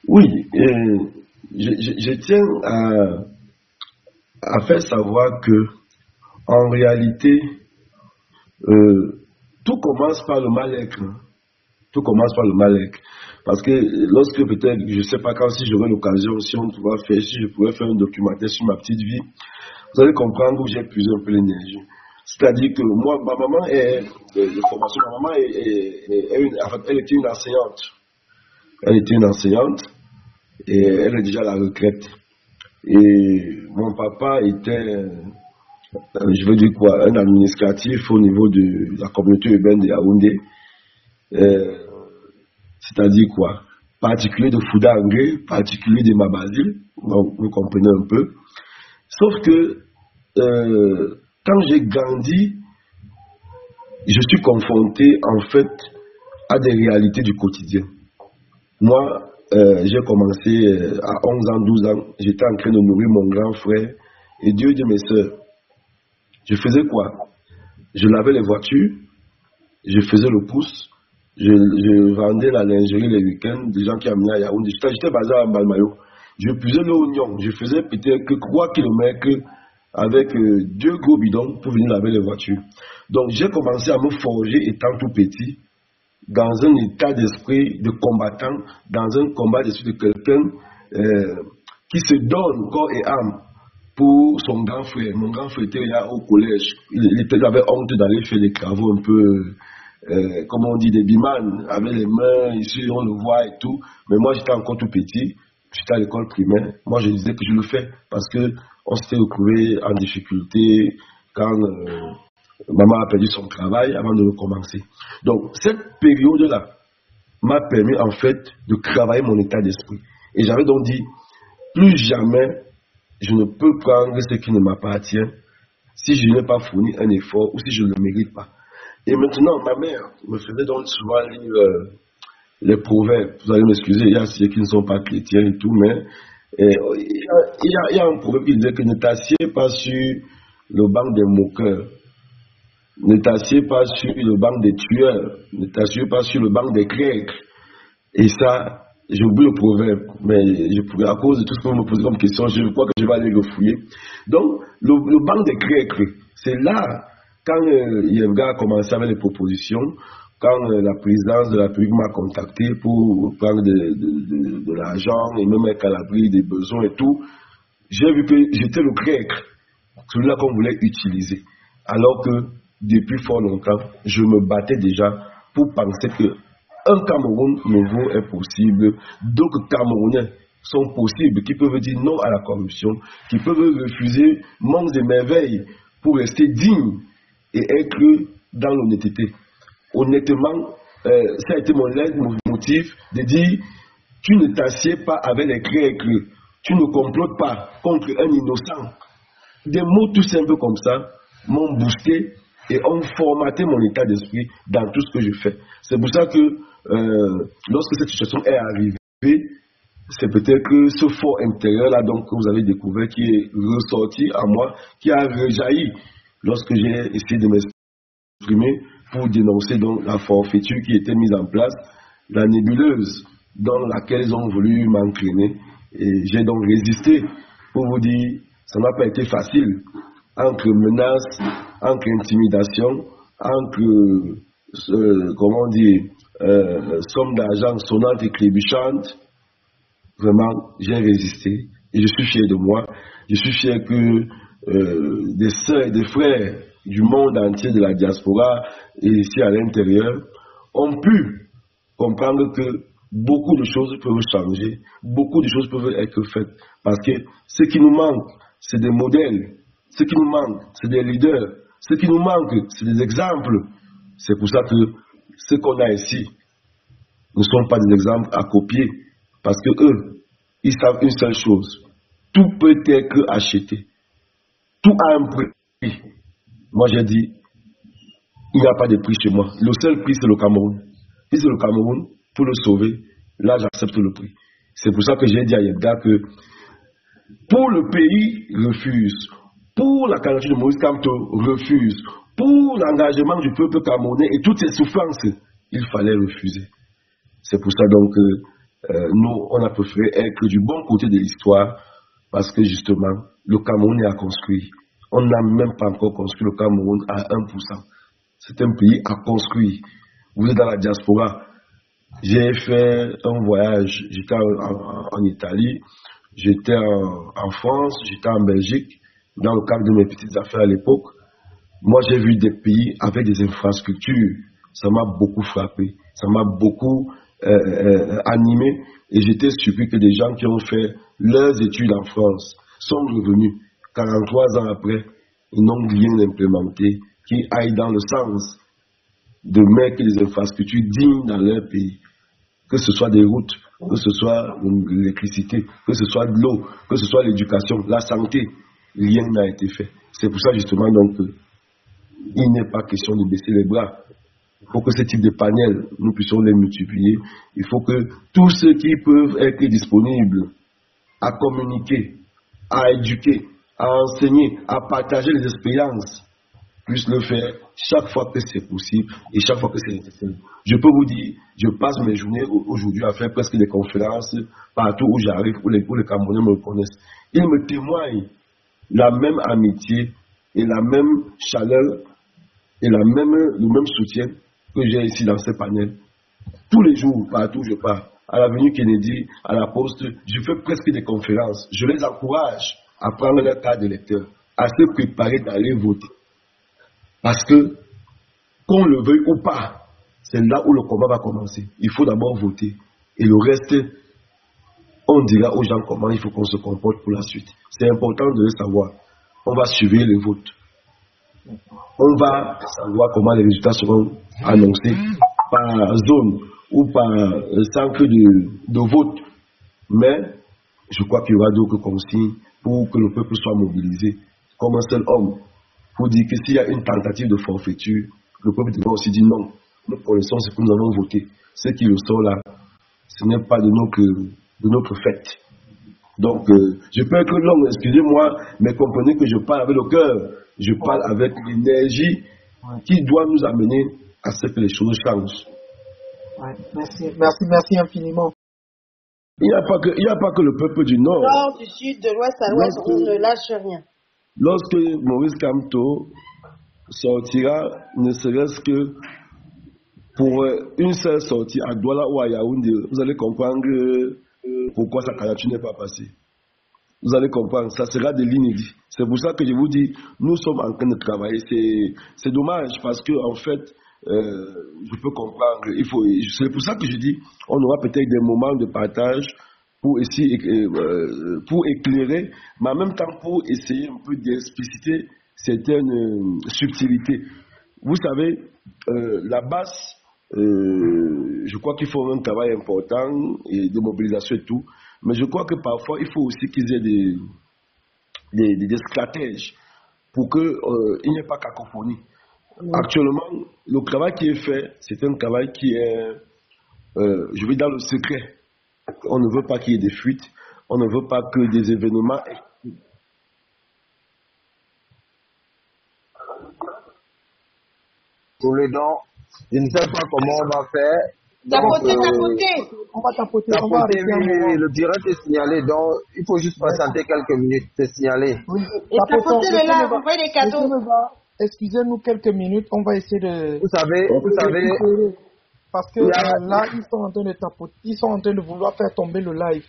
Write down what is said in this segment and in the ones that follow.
Oui, je tiens à faire savoir que, en réalité, euh, tout commence par le mal-être, hein. Tout commence par le mal-être. Parce que lorsque peut-être, je ne sais pas quand, si j'aurai l'occasion, si on pourra faire, si je pourrais faire un documentaire sur ma petite vie, vous allez comprendre où j'ai épuisé un peu l'énergie. C'est-à-dire que moi, ma maman est de formation, ma maman en fait, elle était une enseignante. Elle était une enseignante et elle est déjà à la retraite. Et mon papa était, je veux dire quoi, un administratif au niveau de la communauté urbaine de Yaoundé. Euh, C'est-à-dire quoi? Particulier de Foudangue, particulier de Mabazil, donc vous comprenez un peu. Sauf que quand j'ai grandi, je suis confronté en fait à des réalités du quotidien. Moi, j'ai commencé à 11 ans, 12 ans, j'étais en train de nourrir mon grand frère et deux de mes sœurs. Je faisais quoi? Je lavais les voitures, je faisais le pouce, je vendais la lingerie les week-ends, des gens qui amenaient à Yaoundé. J'étais basé à Balmayo. Je puisais l'oignon, je faisais peut-être que 3 kilomètres avec deux gros bidons pour venir laver les voitures. Donc j'ai commencé à me forger étant tout petit dans un état d'esprit de combattant, dans un combat d'esprit de quelqu'un qui se donne corps et âme pour son grand frère. Mon grand frère était là au collège. Il avait honte d'aller faire des travaux un peu, comme on dit, des bimanes, avec les mains, ici on le voit et tout. Mais moi j'étais encore tout petit, j'étais à l'école primaire. Moi je disais que je le fais parce que on s'était retrouvé en difficulté quand maman a perdu son travail avant de recommencer. Donc cette période-là m'a permis en fait de travailler mon état d'esprit. Et j'avais donc dit, plus jamais je ne peux prendre ce qui ne m'appartient si je n'ai pas fourni un effort ou si je ne le mérite pas. Et maintenant, ma mère me faisait donc souvent lire les proverbes. Vous allez m'excuser, il y a ceux qui ne sont pas chrétiens et tout, mais il y a un proverbe qui disait que ne t'assieds pas sur le banc des moqueurs, ne t'assieds pas sur le banc des tueurs, ne t'assieds pas sur le banc des craigres. Et ça, j'ai oublié le proverbe, mais je pourrais, à cause de tout ce que vous me posez comme question, je crois que je vais aller le fouiller. Donc, le banc des craigres, c'est là, quand Yevga a commencé avec les propositions, quand la présidence de la République m'a contacté pour prendre de l'argent et me mettre à l'abri des besoins et tout, j'ai vu que j'étais le craigre, celui-là qu'on voulait utiliser. Alors que, depuis fort longtemps, je me battais déjà pour penser que un Cameroun nouveau est possible, d'autres Camerounais sont possibles, qui peuvent dire non à la corruption, qui peuvent refuser monts et merveilles pour rester dignes et être dans l'honnêteté. Honnêtement, ça a été mon motif de dire, tu ne t'assieds pas avec les craigres, tu ne complotes pas contre un innocent. Des mots tout simples comme ça m'ont boosté et ont formaté mon état d'esprit dans tout ce que je fais. C'est pour ça que lorsque cette situation est arrivée, c'est peut-être que ce fort intérieur-là donc, que vous avez découvert qui est ressorti à moi, qui a rejailli lorsque j'ai essayé de m'exprimer pour dénoncer donc la forfaiture qui était mise en place, la nébuleuse dans laquelle ils ont voulu m'entraîner. Et j'ai donc résisté pour vous dire, ça n'a pas été facile. Entre menaces, entre intimidation, entre, comment dire, sommes d'argent sonnantes et trébuchantes, vraiment, j'ai résisté. Et je suis fier de moi. Je suis fier que des sœurs et des frères du monde entier de la diaspora et ici à l'intérieur ont pu comprendre que beaucoup de choses peuvent changer, beaucoup de choses peuvent être faites. Parce que ce qui nous manque, c'est des modèles. Ce qui nous manque, c'est des leaders. Ce qui nous manque, c'est des exemples. C'est pour ça que ce qu'on a ici ne sont pas des exemples à copier. Parce que eux, ils savent une seule chose. Tout peut être acheté. Tout a un prix. Moi, j'ai dit, il n'y a pas de prix chez moi. Le seul prix, c'est le Cameroun. Si c'est le Cameroun, pour le sauver, là, j'accepte le prix. C'est pour ça que j'ai dit à Yebda que pour le pays, refuse. Pour la candidature de Maurice Kamto, refuse. Pour l'engagement du peuple camerounais et toutes ses souffrances, il fallait refuser. C'est pour ça donc que nous, on a préféré être du bon côté de l'histoire parce que justement, le Cameroun est à construire. On n'a même pas encore construit le Cameroun à 1%. C'est un pays à construire. Vous êtes dans la diaspora. J'ai fait un voyage, j'étais en Italie, j'étais en France, j'étais en Belgique, dans le cadre de mes petites affaires à l'époque. Moi, j'ai vu des pays avec des infrastructures. Ça m'a beaucoup frappé, ça m'a beaucoup animé. Et j'étais surpris que des gens qui ont fait leurs études en France sont revenus 43 ans après, ils n'ont rien implémenté qui aille dans le sens de mettre des infrastructures dignes dans leur pays. Que ce soit des routes, que ce soit l'électricité, que ce soit de l'eau, que ce soit l'éducation, la santé, rien n'a été fait. C'est pour ça justement donc il n'est pas question de baisser les bras. Pour que ce type de panels, nous puissions les multiplier, il faut que tous ceux qui peuvent être disponibles à communiquer, à éduquer, à enseigner, à partager les expériences, puissent le faire chaque fois que c'est possible et chaque fois que c'est nécessaire. Je peux vous dire, je passe mes journées aujourd'hui à faire presque des conférences partout où j'arrive, où les Camerounais me connaissent. Ils me témoignent la même amitié et la même chaleur et le même soutien que j'ai ici dans ces panels. Tous les jours, partout où je pars, à l'avenue Kennedy, à la Poste, je fais presque des conférences. Je les encourage à prendre leur carte de lecteur, à se préparer d'aller voter. Parce que, qu'on le veuille ou pas, c'est là où le combat va commencer. Il faut d'abord voter. Et le reste, on dira aux gens comment il faut qu'on se comporte pour la suite. C'est important de le savoir. On va suivre les votes. On va savoir comment les résultats seront annoncés par zone ou par centre de vote. Mais je crois qu'il y aura d'autres consignes pour que le peuple soit mobilisé comme un seul homme. Pour dire que s'il y a une tentative de forfaiture, le peuple devra aussi dire non. Nous connaissons ce que nous avons voté. Ce qui le sort là, ce n'est pas de notre fait. Donc, je peux être long, excusez-moi, mais comprenez que je parle avec le cœur. Je parle avec l'énergie qui doit nous amener à ce que les choses changent. Ouais, merci infiniment. Il n'y a pas que le peuple du Nord. Nord, du Sud, de l'Ouest à l'Ouest, on ne lâche rien. Lorsque Maurice Kamto sortira, ne serait-ce que pour une seule sortie à Douala ou à Yaoundé, vous allez comprendre pourquoi sa candidature n'est pas passée. Vous allez comprendre, ça sera de l'inédit. C'est pour ça que je vous dis, nous sommes en train de travailler. C'est dommage parce que en fait, je peux comprendre. C'est pour ça que je dis, on aura peut-être des moments de partage pour essayer, pour éclairer, mais en même temps pour essayer un peu d'expliciter certaines subtilités. Vous savez, la base, je crois qu'il faut un travail important et de mobilisation et tout, mais je crois que parfois il faut aussi qu'ils aient des stratèges pour qu'il n'y ait pas cacophonie. Actuellement, le travail qui est fait, c'est un travail qui est, je vais dans le secret. On ne veut pas qu'il y ait des fuites, on ne veut pas que des événements. Pour les dons, je ne sais pas comment on va faire. Tapoter. On va tapoter. Oui, le direct est signalé, donc il faut juste patienter quelques minutes, c'est signalé. Oui. Et tapoter le là, envoyer des cadeaux. Excusez-nous quelques minutes, on va essayer de... Vous savez... Parce que là, ils sont en train de tapoter, ils sont en train de vouloir faire tomber le live.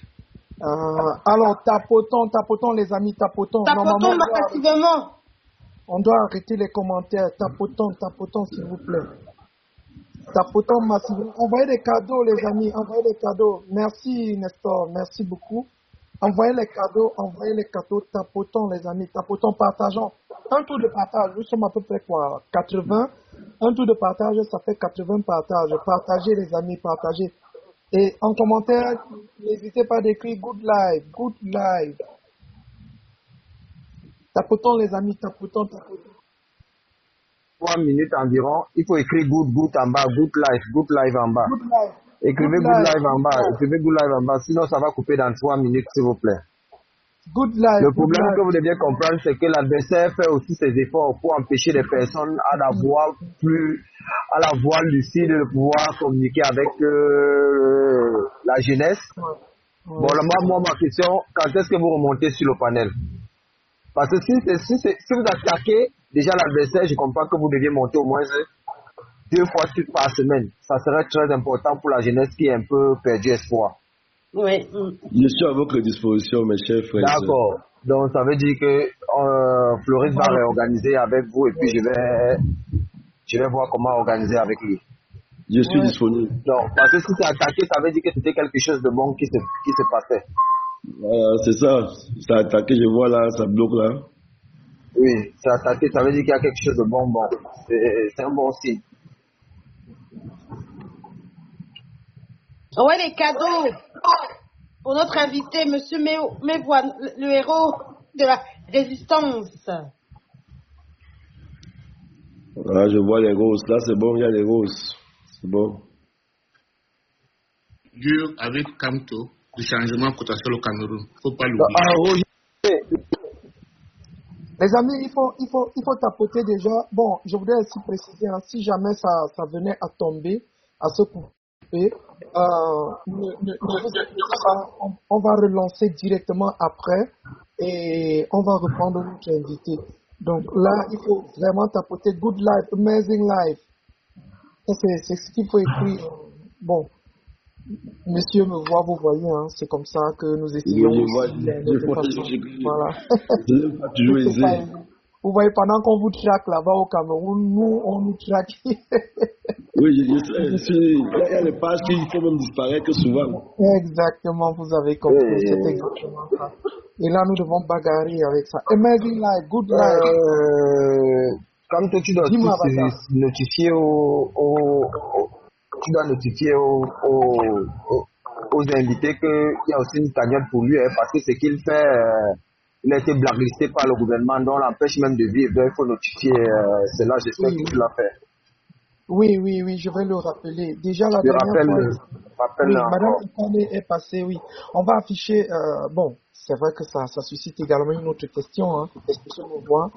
Alors, tapotons les amis, tapotons. Tapotons massivement. On doit arrêter les commentaires. Tapotons, s'il vous plaît. Tapotons massivement. Envoyez des cadeaux, les amis. Envoyez des cadeaux. Merci, Nestor. Merci beaucoup. Envoyez les cadeaux. Tapotons, les amis. Tapotons, partageons. Un tour de partage. Nous sommes à peu près quoi? 80. Un tour de partage, ça fait 80 partages. Partagez, les amis, partagez. Et en commentaire, n'hésitez pas d'écrire good live. 'Tapotons les amis, tapotons. 3 minutes environ, il faut écrire good en bas, good live en bas. Écrivez good live en bas, sinon ça va couper dans 3 minutes s'il vous plaît. Good life. Le Good problème que life. vous devez comprendre, c'est que l'adversaire fait aussi ses efforts pour empêcher les personnes à la voix lucide, de pouvoir communiquer avec la jeunesse. Ouais. Bon, là, moi, ma question, quand est-ce que vous remontez sur le panel? Parce que si vous attaquez déjà l'adversaire, je comprends que vous deviez monter au moins 2 fois par semaine. Ça serait très important pour la jeunesse qui est un peu perdu espoir. Oui. Je suis à votre disposition, mes chers frères. D'accord. Donc, ça veut dire que Floris va réorganiser avec vous et puis je vais voir comment organiser avec lui. Je suis disponible. Non, parce que si c'est attaqué, ça veut dire que c'était quelque chose de bon qui se passait. C'est ça. C'est attaqué, je vois là, ça bloque là. Oui, c'est attaqué, ça veut dire qu'il y a quelque chose de bon. C'est un bon signe. Ouais, les cadeaux pour notre invité, Monsieur Mévois, le héros de la résistance. Ah, je vois les roses. Là, c'est bon, il y a les roses. C'est bon. Dur avec Kamto, du changement potentiel au Cameroun. Faut pas l'oublier. Les amis, il faut tapoter déjà. Bon, je voudrais aussi préciser, hein, si jamais ça venait à tomber, à se couper, ne vous inquiétez pas, on va relancer directement après et on va reprendre notre invité. Donc là, il faut vraiment tapoter Good Life, Amazing Life. C'est ce qu'il faut écrire. Bon, monsieur me voit, vous voyez, hein, c'est comme ça que nous essayons. Voilà. Je pas toujours aisé. Vous voyez, pendant qu'on vous traque là-bas au Cameroun, nous, on nous traque. Oui, je sais. Il y a les pages qui font même disparaître souvent. Exactement, vous avez compris. C'est exactement ça. Et là, nous devons bagarrer avec ça. Amazing Life, Good Life. Comme toi, tu dois notifier aux invités qu'il y a aussi une cagnotte pour lui, hein, parce que ce qu'il fait, il a été blacklisté par le gouvernement, donc l'empêche même de vivre. Donc il faut notifier cela, j'espère que tu l'as fait. Oui, je vais le rappeler. Déjà la dernière fois, Madame Ikane est passée, oui. On va afficher, bon, c'est vrai que ça suscite également une autre question, hein. Monsieur Mouvois,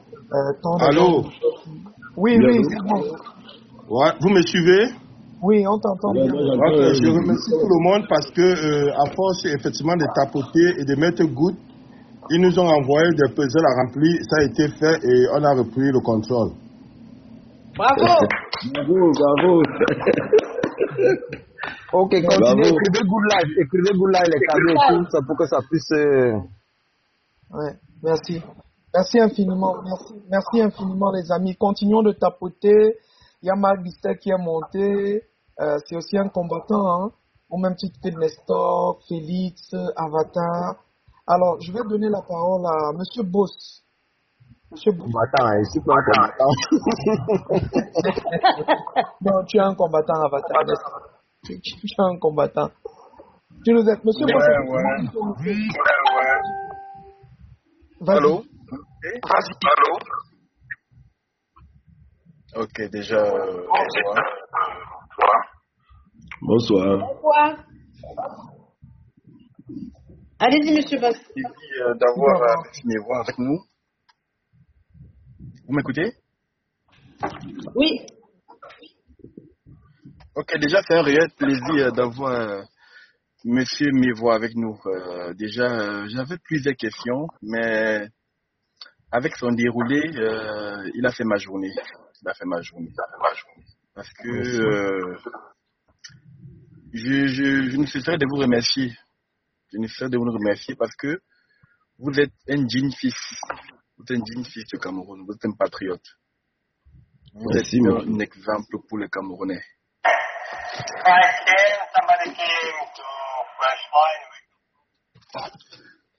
Allô? Oui, c'est bon. Ouais, vous me suivez? Oui, on t'entend bien. Je remercie tout le monde parce que, à force effectivement de tapoter et de mettre goutte, ils nous ont envoyé des puzzles à remplir, ça a été fait et on a repris le contrôle. Bravo! Bravo. Ok, continuez, écrivez Good Life, les cadeaux et tout ça pour que ça puisse... Ouais, merci. Merci infiniment, merci infiniment les amis. Continuons de tapoter. Il y a Marc Bistet qui est monté, c'est aussi un combattant, hein, au même titre que Nestor, Félix, Avatar. Alors, je vais donner la parole à Monsieur Boss. Monsieur Boss. Combattant, je suis pas un combattant. Non, tu es un combattant, Avatar. Tu es un combattant. Tu nous êtes, Monsieur Boss. Ouais. Allô? Allô? Ok, déjà, Bonsoir. Bonsoir. Allez-y, Monsieur Boss. D'avoir Mévois avec nous. Vous m'écoutez? Oui. Ok, déjà, c'est un réel plaisir d'avoir Monsieur Mévois avec nous. Déjà, j'avais plusieurs questions, mais avec son déroulé, il a fait ma journée. Parce que je ne cesserai de vous remercier. Parce que vous êtes un digne fils. Vous êtes un digne fils du Cameroun. Vous êtes un patriote. Vous êtes un exemple pour les Camerounais.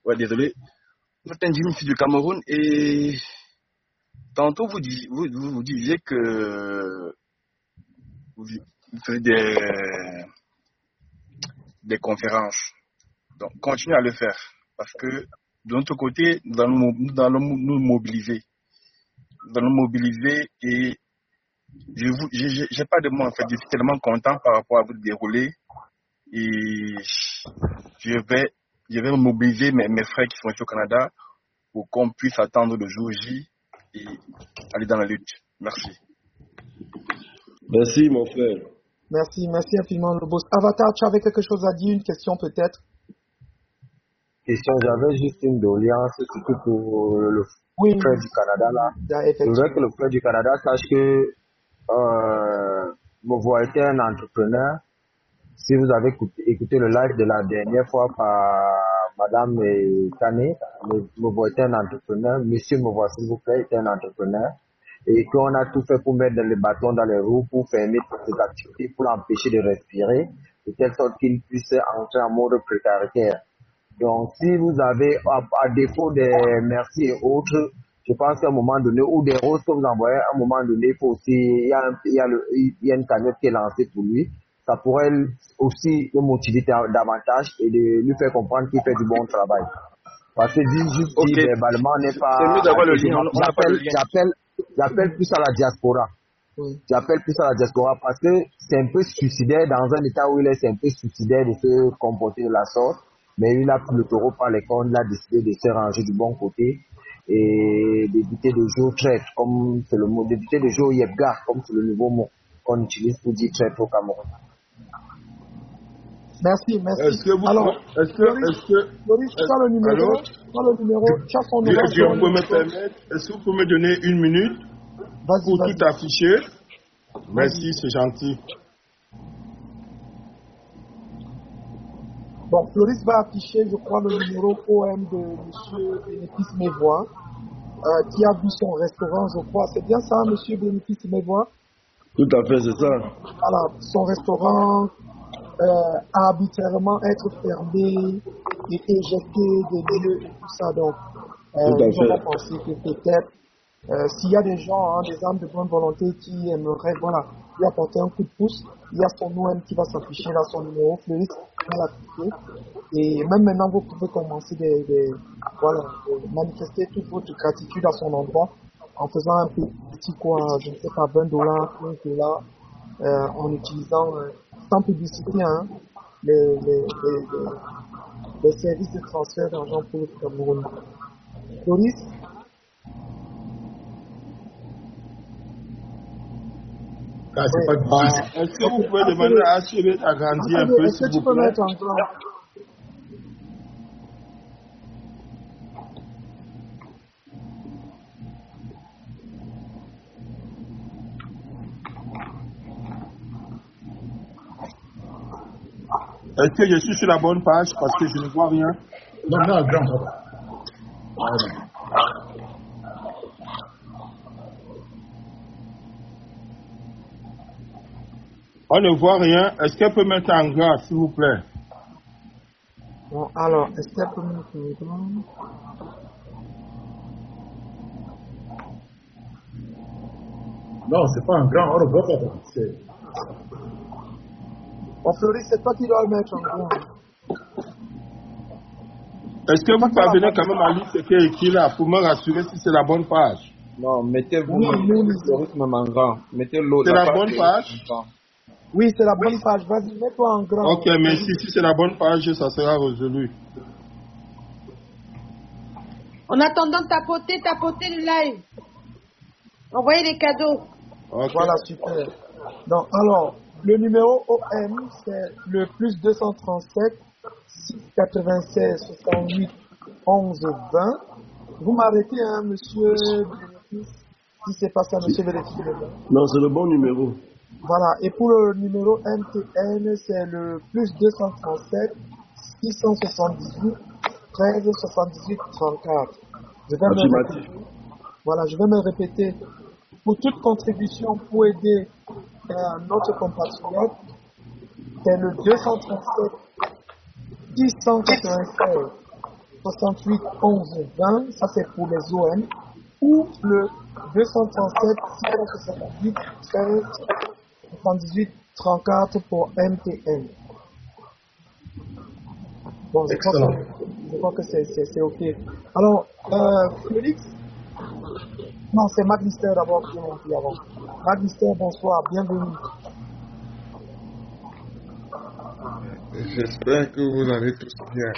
Ouais, désolé. Vous êtes un digne fils du Cameroun et tantôt vous disiez que vous faites des conférences. Donc, continuez à le faire. Parce que, de notre côté, nous allons nous mobiliser. Et j'ai pas de mots, en fait. Je suis tellement content par rapport à votre déroulé. Et je vais je vais mobiliser mes frères qui sont ici au Canada pour qu'on puisse attendre le jour J et aller dans la lutte. Merci. Merci, mon frère. Merci infiniment, le boss. Avatar, tu avais quelque chose à dire, une question peut-être? J'avais juste une doléance, surtout pour le frère du Canada là. Je voudrais que le frère du Canada sache que Movo était un entrepreneur. Si vous avez écouté le live de la dernière fois par Madame Kane, Movo était un entrepreneur. Monsieur Movo, s'il vous plaît, était un entrepreneur. Et qu'on a tout fait pour mettre les bâtons dans les roues, pour fermer toutes ses activités, pour l'empêcher de respirer, de telle sorte qu'il puisse entrer en mode précaritaire. Donc, si vous avez, à défaut des merci et autres, je pense qu'à un moment donné, ou des roses que vous envoyez, à un moment donné, il faut aussi, il y a une cagnotte qui est lancée pour lui. Ça pourrait aussi le motiver davantage et de lui faire comprendre qu'il fait du bon travail. Parce que juste dire verbalement n'est pas... C'est mieux d'avoir le lien, on n'a pas le lien. J'appelle plus à la diaspora. J'appelle plus à la diaspora parce que c'est un peu suicidaire dans un état où il est, c'est un peu suicidaire de se comporter de la sorte. Mais il a pris le taureau par les cornes, il a décidé de se ranger du bon côté et d'éviter de jouer au traître, comme c'est le mot, d'éviter de jouer au yebgar, comme c'est le nouveau mot qu'on utilise pour dire traître au Cameroun. Merci. Est-ce que Boris, tu as le numéro, tu as son numéro. Est-ce que vous pouvez me donner une minute pour tout afficher? Merci, c'est gentil. Bon, Floris va afficher, je crois, le numéro OM de M. Bénéfice Mévois, qui a vu son restaurant, je crois. C'est bien ça, M. Bénéfice Mévois? Tout à fait, c'est ça. Voilà, son restaurant a arbitrairement être fermé et éjecté des lieux et tout ça. Donc, nous avons pensé que peut-être, s'il y a des gens, des âmes de bonne volonté qui aimeraient, lui apporter un coup de pouce, il y a son OM qui va s'afficher là, son numéro, Floris va l'afficher. Et même maintenant, vous pouvez commencer de manifester toute votre gratitude à son endroit en faisant un petit quoi, je ne sais pas, $20, $15, en utilisant, sans publicité, les services de transfert d'argent pour le Cameroun. Floris? Est-ce que vous pouvez demander à Cyril d'agrandir un peu, s'il vous plaît? Mettre en grand? Est-ce que je suis sur la bonne page parce que je ne vois rien? Non, grand. On ne voit rien. Est-ce qu'elle peut mettre en gras, s'il vous plaît? Bon, alors, est-ce qu'elle peut mettre en gras? Non, c'est pas un grand. On voit pas. Bon, Floris, c'est toi qui dois le mettre en gras. Est-ce que vous parvenez quand même à lire ce qui est écrit là pour me rassurer si c'est la bonne page? Non, mettez-vous Floris même en grand. Mettez l'autre. C'est la bonne page? Oui, c'est la bonne page. Vas-y, mets-toi en grand. Ok, merci. Si c'est la bonne page, ça sera résolu. En attendant, tapotez le live. Envoyez les cadeaux. Okay. Voilà, super. Donc, alors, le numéro OM, c'est le plus 237 696 68 11 20. Vous m'arrêtez, monsieur Bénéfice, si c'est pas ça, monsieur Bénéfice. Non, c'est le bon numéro. Voilà, et pour le numéro MTN, c'est le plus 237 678 13 78 34. Je vais me répéter. Pour toute contribution pour aider notre compatriote, c'est le 237 696 68 11 20, ça c'est pour les OM, ou le 237 678 13 78 34 pour MTN. Bon, je crois que c'est ok. Alors, Félix? Non, c'est Magister d'abord qui m'a dit avant. Magister, bonsoir, bienvenue. J'espère que vous allez tous bien.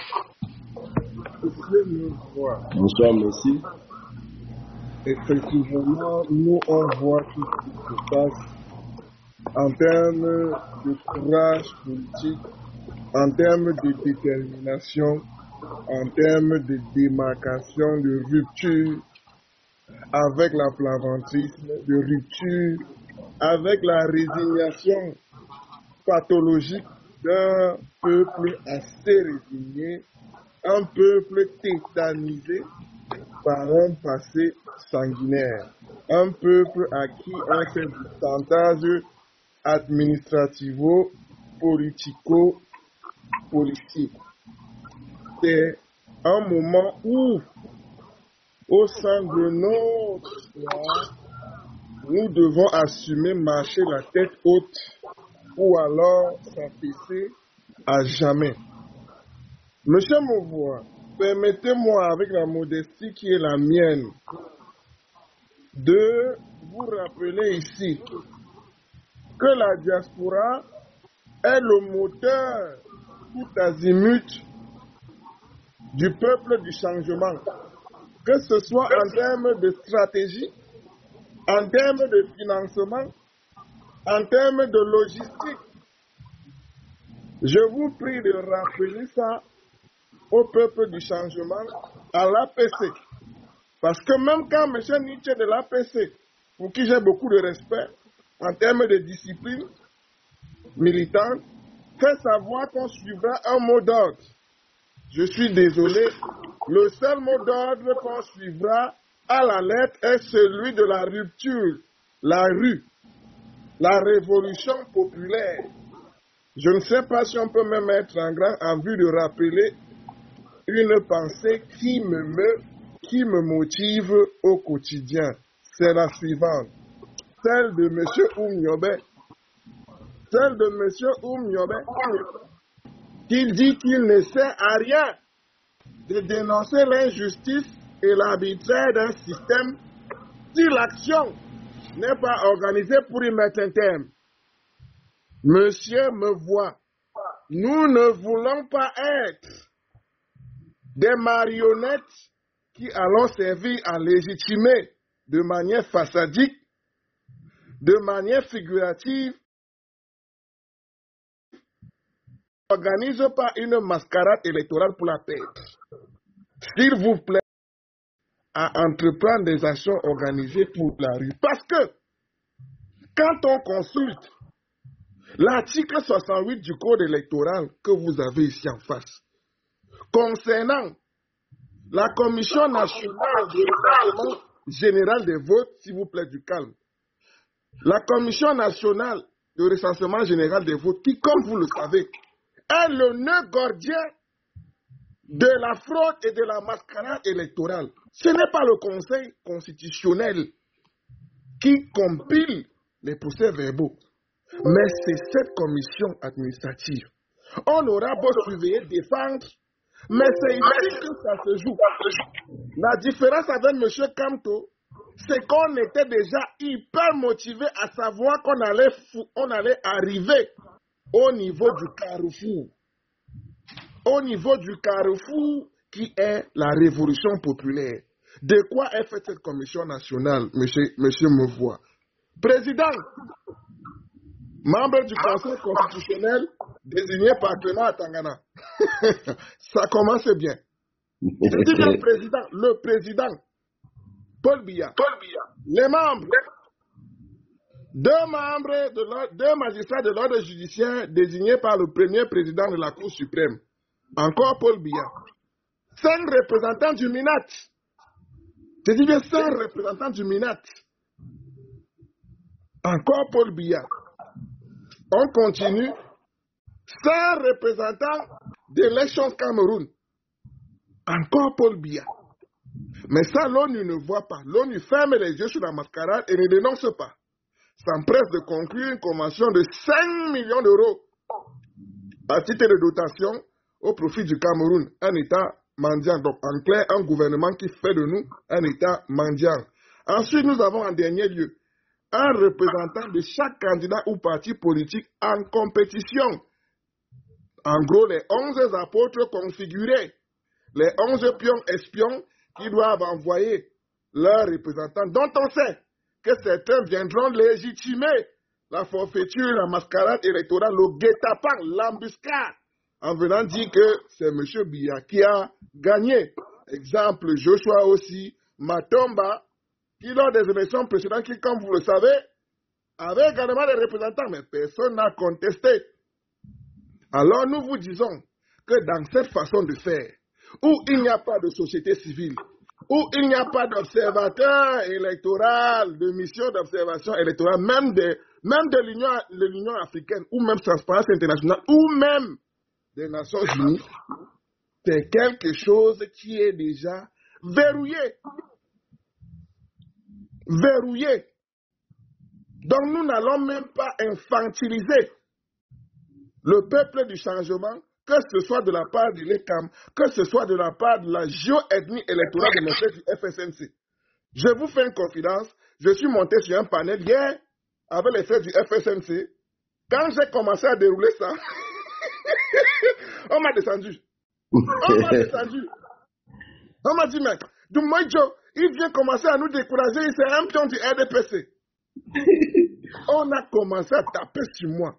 Monsieur Mevois, Bonsoir, merci. effectivement, nous, on voit tout ce qui se passe en termes de courage politique, en termes de détermination, en termes de démarcation, de rupture avec l'aplaventrisme, de rupture avec la résignation pathologique d'un peuple assez résigné, un peuple tétanisé par un passé sanguinaire, un peuple à qui on fait du chantage administrativo-politico-politique. C'est un moment où, au sein de notre histoire, nous devons assumer marcher la tête haute ou alors s'affaisser à jamais. Monsieur Mevois, permettez-moi, avec la modestie qui est la mienne, de vous rappeler ici que la diaspora est le moteur tout azimut du peuple du changement, que ce soit en termes de stratégie, en termes de financement, en termes de logistique. Je vous prie de rappeler ça au peuple du changement, à l'APC. Parce que même quand M. Nietzsche de l'APC, pour qui j'ai beaucoup de respect, en termes de discipline militante, fait savoir qu'on suivra un mot d'ordre. Je suis désolé, le seul mot d'ordre qu'on suivra à la lettre est celui de la rupture, la rue, la révolution populaire. Je ne sais pas si on peut me mettre en grand en vue de rappeler une pensée qui me motive au quotidien. C'est la suivante, celle de M. Oumniobé. Celle de M. Oumniobé, qui dit qu'il ne sert à rien de dénoncer l'injustice et l'arbitraire d'un système si l'action n'est pas organisée pour y mettre un terme. Monsieur Mevois, nous ne voulons pas être des marionnettes qui allons servir à légitimer de manière façadique, de manière figurative, n'organise pas une mascarade électorale pour la paix. S'il vous plaît, à entreprendre des actions organisées pour la rue. Parce que, quand on consulte l'article 68 du Code électoral que vous avez ici en face, concernant la Commission nationale de recensement général des votes, s'il vous plaît, du calme. La Commission nationale de recensement général des votes, qui, comme vous le savez, est le nœud gordien de la fraude et de la mascarade électorale. Ce n'est pas le Conseil constitutionnel qui compile les procès-verbaux, mais c'est cette commission administrative. On aura beau surveiller, défendre, mais c'est ici que ça se joue. La différence avec M. Kamto, c'est qu'on était déjà hyper motivé à savoir qu'on allait arriver au niveau du carrefour. Au niveau du carrefour qui est la révolution populaire. De quoi est faite cette commission nationale, monsieur Mevois? Président, membre du Conseil constitutionnel désigné par Clément Atangana. Ça commence bien. Je dis le président, Paul Biya, les membres, deux magistrats de l'ordre judiciaire désignés par le premier président de la Cour suprême, encore Paul Biya, 5 représentants du MINAT, je dis bien 5 représentants du MINAT, encore Paul Biya. On continue, 5 représentants d'Elections Cameroun, encore Paul Biya. Mais ça, l'ONU ne voit pas. L'ONU ferme les yeux sur la mascarade et ne dénonce pas. S'empresse de conclure une convention de 5 millions d'euros à titre de dotation au profit du Cameroun, un État mendiant. Donc, en clair, un gouvernement qui fait de nous un État mendiant. Ensuite, nous avons en dernier lieu un représentant de chaque candidat ou parti politique en compétition. En gros, les 11 apôtres configurés. les 11 pions espions qui doivent envoyer leurs représentants, dont on sait que certains viendront légitimer la forfaiture, la mascarade électorale, le guet-apens, l'embuscade, en venant dire que c'est M. Biya qui a gagné. Exemple, Joshua aussi, Matomba, qui lors des élections précédentes, qui, comme vous le savez, avait également des représentants, mais personne n'a contesté. Alors nous vous disons que dans cette façon de faire, où il n'y a pas de société civile, où il n'y a pas d'observateur électoral, de mission d'observation électorale, même de l'Union africaine, ou même Transparence internationale, ou même des Nations unies, c'est quelque chose qui est déjà verrouillé. Verrouillé. Donc nous n'allons même pas infantiliser le peuple du changement, que ce soit de la part de l'ECAM, que ce soit de la part de la géoethnie électorale de notre du FSNC. Je vous fais une confidence, je suis monté sur un panel hier avec les frères du FSNC. Quand j'ai commencé à dérouler ça, on m'a descendu. On m'a descendu. On m'a dit, mais Doumoïdjo, il vient commencer à nous décourager, c'est un pion du RDPC. On a commencé à taper sur moi.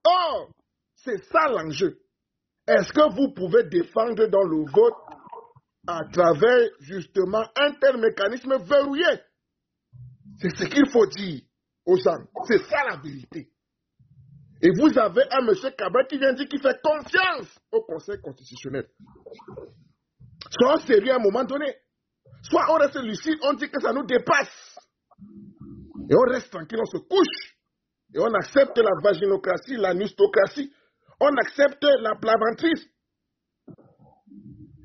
Oh, c'est ça l'enjeu. Est-ce que vous pouvez défendre dans le vote à travers justement un tel mécanisme verrouillé? C'est ce qu'il faut dire aux gens. C'est ça la vérité. Et vous avez un monsieur Kabak qui vient dire qu'il fait confiance au Conseil constitutionnel. Soit sérieux à un moment donné, soit on reste lucide, on dit que ça nous dépasse. Et on reste tranquille, on se couche. Et on accepte la vaginocratie, la nustocratie. On accepte la plaventrise.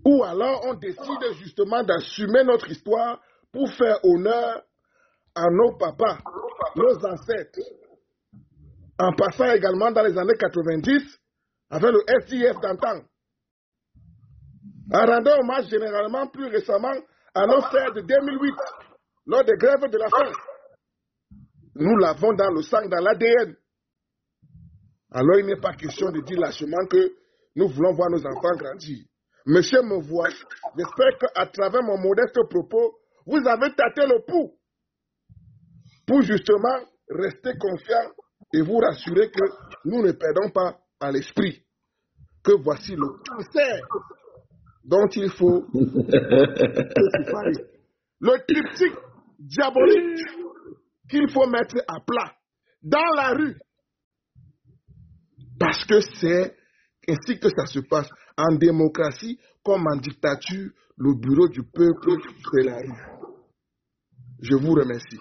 Ou alors on décide justement d'assumer notre histoire pour faire honneur à nos papas, nos ancêtres. En passant également dans les années 90 avec le SDF d'antan. En rendant hommage généralement plus récemment à nos frères de 2008 lors des grèves de la faim. Nous l'avons dans le sang, dans l'ADN. Alors il n'est pas question de dire lâchement que nous voulons voir nos enfants grandir. Monsieur Mevois, j'espère qu'à travers mon modeste propos, vous avez tâté le pouls pour justement rester confiant et vous rassurer que nous ne perdons pas à l'esprit. Que voici le cancer dont il faut se séparer. Le triptyque diabolique qu'il faut mettre à plat dans la rue. Parce que c'est ainsi que ça se passe. En démocratie comme en dictature, le bureau du peuple, c'est la rue. Je vous remercie.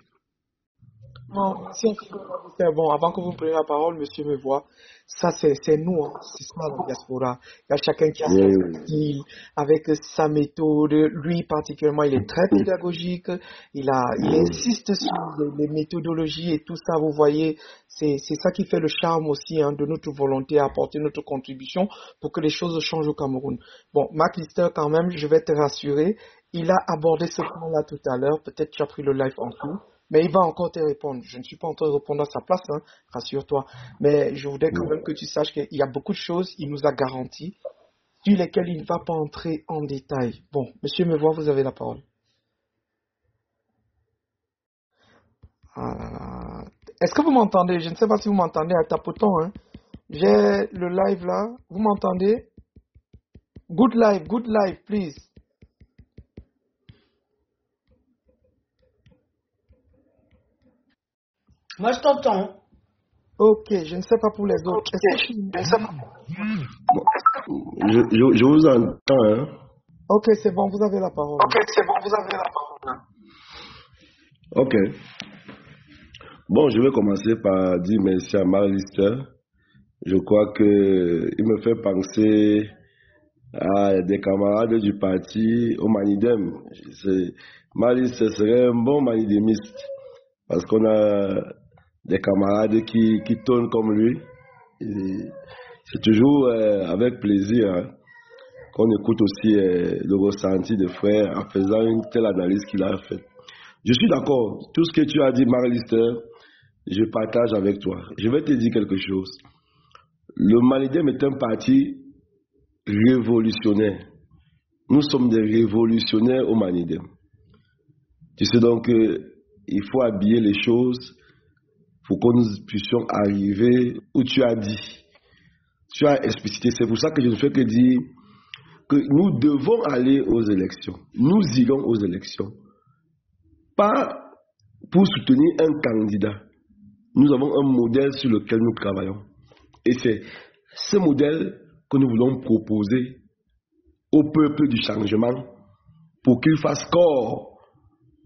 Non, c'est bon. Avant que vous preniez la parole, monsieur Mevois, ça c'est nous, hein. C'est ça la diaspora. Il y a chacun qui a son style, avec sa méthode. Lui particulièrement, il est très pédagogique. Il insiste sur les méthodologies et tout ça. Vous voyez, c'est ça qui fait le charme aussi, hein, de notre volonté à apporter notre contribution pour que les choses changent au Cameroun. Bon, Mark Lister, quand même, je vais te rassurer. Il a abordé ce point-là tout à l'heure. Peut-être tu as pris le live en cours. Mais il va encore te répondre. Je ne suis pas en train de répondre à sa place, hein, rassure-toi. Mais je voudrais quand même que tu saches qu'il y a beaucoup de choses qu'il nous a garanties, sur lesquelles il ne va pas entrer en détail. Bon, monsieur Mevois, vous avez la parole. Est-ce que vous m'entendez? Je ne sais pas si vous m'entendez à tapotant. Hein. J'ai le live là. Vous m'entendez? Good live, please. Moi, je t'entends. Ok, je ne sais pas pour les autres. Je vous entends. Hein. Ok, c'est bon, vous avez la parole. Ok. Bon, je vais commencer par dire merci à Mark Lister. Je crois qu'il me fait penser à des camarades du parti au Manidem. Mark Lister serait un bon manidémiste parce qu'on a des camarades qui tournent comme lui. C'est toujours avec plaisir, hein, qu'on écoute aussi le ressenti des frères en faisant une telle analyse qu'il a faite. Je suis d'accord. Tout ce que tu as dit, Mark Lister, je partage avec toi. Je vais te dire quelque chose. Le Manidem est un parti révolutionnaire. Nous sommes des révolutionnaires au Manidem. Tu sais donc qu'il faut habiller les choses pour que nous puissions arriver où tu as dit. Tu as explicité. C'est pour ça que je ne fais que dire que nous devons aller aux élections. Nous irons aux élections. Pas pour soutenir un candidat. Nous avons un modèle sur lequel nous travaillons. Et c'est ce modèle que nous voulons proposer au peuple du changement pour qu'il fasse corps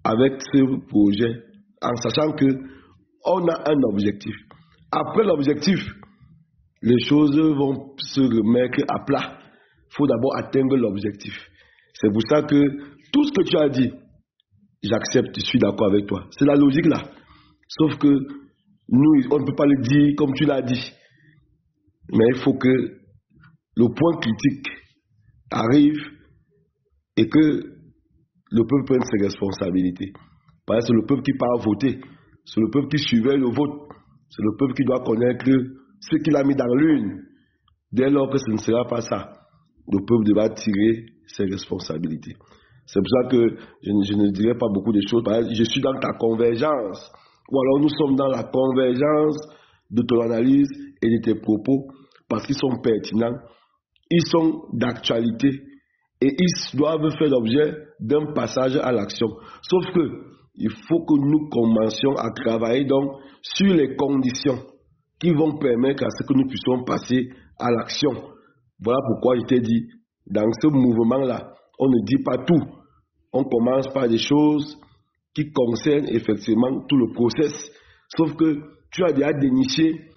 avec ce projet en sachant qu'on a un objectif. Après l'objectif, les choses vont se remettre à plat. Il faut d'abord atteindre l'objectif. C'est pour ça que tout ce que tu as dit, j'accepte, je suis d'accord avec toi. C'est la logique là. Sauf que nous, on ne peut pas le dire comme tu l'as dit. Mais il faut que le point critique arrive et que le peuple prenne ses responsabilités. Parce que c'est le peuple qui part voter. C'est le peuple qui surveille le vote. C'est le peuple qui doit connaître ce qu'il a mis dans l'urne. Dès lors que ce ne sera pas ça, le peuple devra tirer ses responsabilités. C'est pour ça que je ne dirai pas beaucoup de choses. Par exemple, je suis dans ta convergence. Ou alors nous sommes dans la convergence de ton analyse et de tes propos parce qu'ils sont pertinents, ils sont d'actualité et ils doivent faire l'objet d'un passage à l'action. Sauf que il faut que nous commencions à travailler donc sur les conditions qui vont permettre à ce que nous puissions passer à l'action. Voilà pourquoi je t'ai dit, dans ce mouvement-là, on ne dit pas tout. On commence par des choses qui concernent effectivement tout le process. Sauf que tu as déjà déniché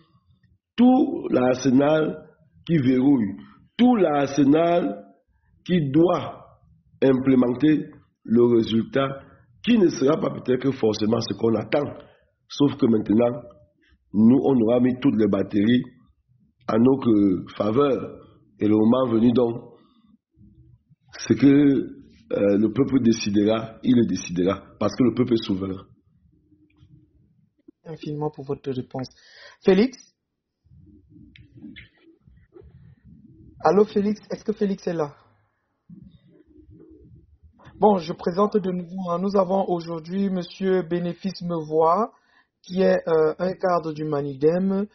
tout l'arsenal qui verrouille, tout l'arsenal qui doit implémenter le résultat qui ne sera pas peut-être forcément ce qu'on attend. Sauf que maintenant, nous, on aura mis toutes les batteries à notre faveur. Et le moment venu donc, ce que le peuple décidera, il le décidera. Parce que le peuple est souverain. Infiniment pour votre réponse. Félix? Allô Félix, est-ce que Félix est là? Bon, je présente de nouveau. Nous avons aujourd'hui Monsieur Bénéfice Mevois, qui est un cadre du Manidem.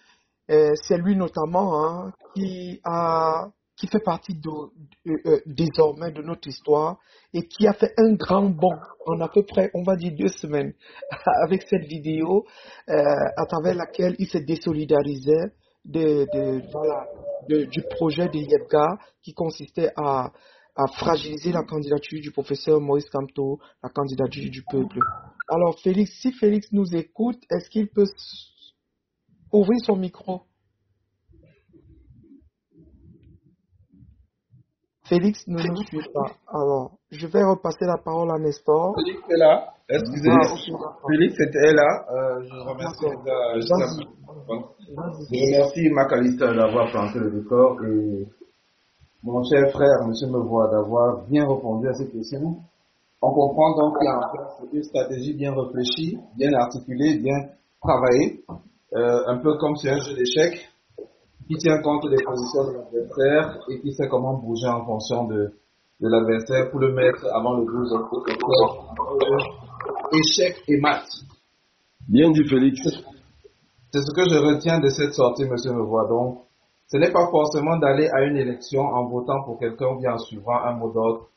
C'est lui notamment qui fait partie désormais de notre histoire et qui a fait un grand bond en à peu près, on va dire 2 semaines, avec cette vidéo à travers laquelle il s'est désolidarisé du projet de Yebga qui consistait à fragiliser la candidature du professeur Maurice Kamto, la candidature du peuple. Alors Félix, si Félix nous écoute, est-ce qu'il peut ouvrir son micro? Félix ne nous suit pas. Alors, je vais repasser la parole à Nestor. Félix est là. Excusez. Félix était là. Je remercie Je remercie Macalista d'avoir planté le décor et mon cher frère, M. Mevois, d'avoir bien répondu à ces questions. On comprend donc qu'il y a en place une stratégie bien réfléchie, bien articulée, bien travaillée, un peu comme sur un jeu d'échecs, qui tient compte des positions de l'adversaire et qui sait comment bouger en fonction de l'adversaire pour le mettre avant le 12 octobre. Échec et mat. Bien dit, Félix. C'est ce que je retiens de cette sortie, M. Mevois. Donc, ce n'est pas forcément d'aller à une élection en votant pour quelqu'un ou bien en suivant un mot d'ordre,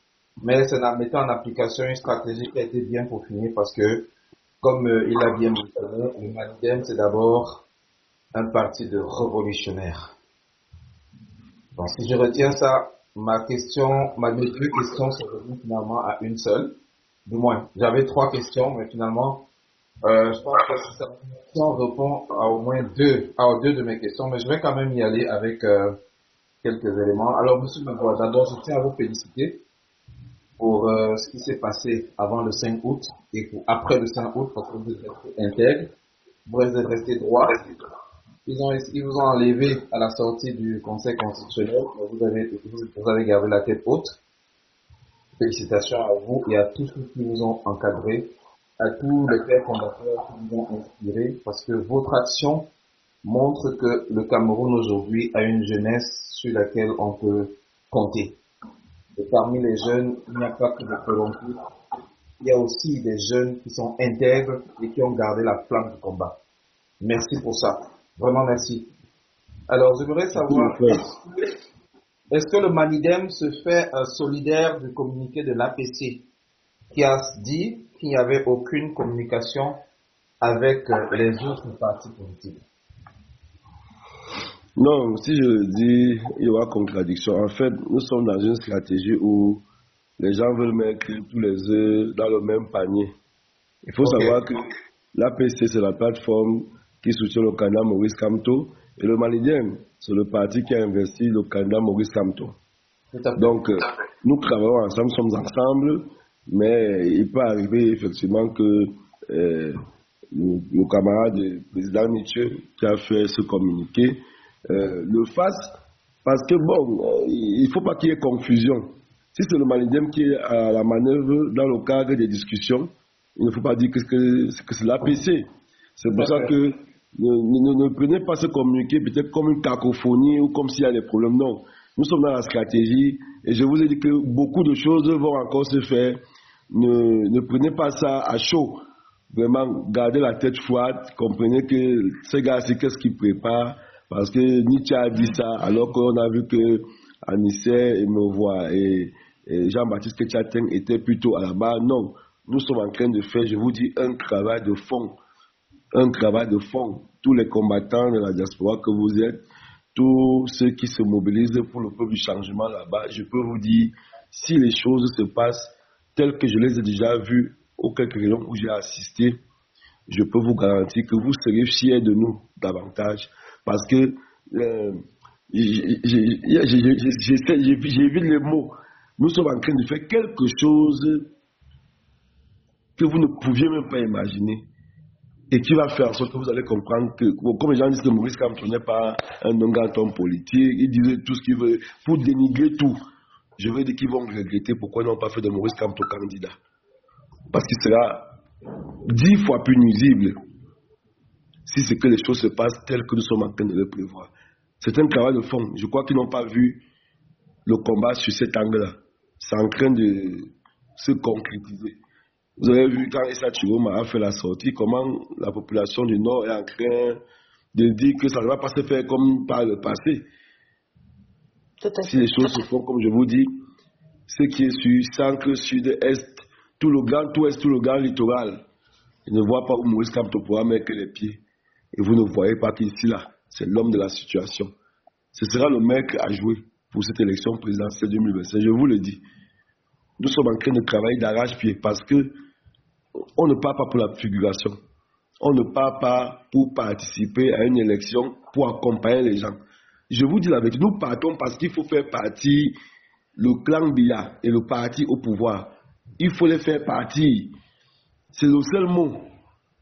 mais c'est en mettant en application une stratégie qui a été bien peaufinée parce que, comme il l'a bien mentionné, le Manidem, c'est d'abord un parti de révolutionnaires. Donc, si je retiens ça, mes 2 questions se réduisent finalement à une seule. Du moins, j'avais 3 questions, mais finalement, je pense que cette question répond à au moins 2 de mes questions, mais je vais quand même y aller avec quelques éléments. Alors, monsieur Mevois, d'abord, je tiens à vous féliciter pour ce qui s'est passé avant le 5 août et après le 5 août, parce que vous êtes resté intègre, vous êtes resté droit. Ils vous ont enlevé à la sortie du Conseil constitutionnel, mais vous avez gardé la tête haute. Félicitations à vous et à tous ceux qui vous ont encadré, à tous les pères fondateurs qui vous ont inspiré, parce que votre action montre que le Cameroun aujourd'hui a une jeunesse sur laquelle on peut compter. Et parmi les jeunes, il n'y a pas que des corrompus. Il y a aussi des jeunes qui sont intègres et qui ont gardé la flamme du combat. Merci pour ça. Vraiment merci. Alors, j'aimerais savoir, est-ce que le Manidem se fait solidaire du communiqué de l'APC qui a dit qu'il n'y avait aucune communication avec les autres partis politiques? Non, si je dis, il y aura contradiction. En fait, nous sommes dans une stratégie où les gens veulent mettre tous les œufs dans le même panier. Il faut savoir que l'APC, c'est la plateforme qui soutient le candidat Maurice Kamto, et le Manidem, c'est le parti qui a investi le candidat Maurice Kamto. Donc, nous travaillons ensemble, sommes ensemble, mais il peut arriver effectivement que le camarade du président Nietzsche qui a fait ce communiqué le fasse, parce que bon, il ne faut pas qu'il y ait confusion. Si c'est le Manidem qui est à la manœuvre dans le cadre des discussions, il ne faut pas dire que c'est l'APC. C'est pour ça que ne prenez pas ce communiqué peut-être comme une cacophonie ou comme s'il y a des problèmes. Non, nous sommes dans la stratégie et je vous ai dit que beaucoup de choses vont encore se faire. Ne prenez pas ça à chaud. Vraiment, gardez la tête froide. Comprenez que ces gars-ci, qu'est-ce qu'ils préparent? Parce que Nietzsche a dit ça alors qu'on a vu que Anissé et Mevois et Jean-Baptiste Ketchaten étaient plutôt à la barre. Non, nous sommes en train de faire, je vous dis, un travail de fond. Un travail de fond. Tous les combattants de la diaspora que vous êtes, tous ceux qui se mobilisent pour le peuple du changement là-bas, je peux vous dire, si les choses se passent telles que je les ai déjà vues aux quelques réunions où j'ai assisté, je peux vous garantir que vous serez fiers de nous davantage. Parce que j'évite les mots. Nous sommes en train de faire quelque chose que vous ne pouviez même pas imaginer. Et qui va faire en sorte que vous allez comprendre que, comme les gens disent que Maurice Kamto n'est pas un homme politique, ils disent tout ce qu'ils veulent pour dénigrer tout. Je veux dire qu'ils vont regretter pourquoi ils n'ont pas fait de Maurice Kamto candidat. Parce qu'il sera 10 fois plus nuisible si c'est que les choses se passent telles que nous sommes en train de le prévoir. C'est un travail de fond. Je crois qu'ils n'ont pas vu le combat sur cet angle-là. C'est en train de se concrétiser. Vous avez vu quand Issa Chiroma a fait la sortie, comment la population du Nord est en train de dire que ça ne va pas se faire comme par le passé. Si les choses se font comme je vous dis, ce qui est sur centre, sud, est, tout le grand ouest, tout le grand littoral, ils ne voient pas où Maurice Kamto pourra mettre les pieds. Et vous ne voyez pas qu'ici là, c'est l'homme de la situation. Ce sera le mec à jouer pour cette élection présidentielle 2025. Je vous le dis. Nous sommes en train de travailler d'arrache-pied parce que on ne part pas pour la figuration. On ne part pas pour participer à une élection, pour accompagner les gens. Je vous dis la vérité, nous partons parce qu'il faut faire partie le clan Biya et le parti au pouvoir. Il faut les faire partie. C'est le seul mot.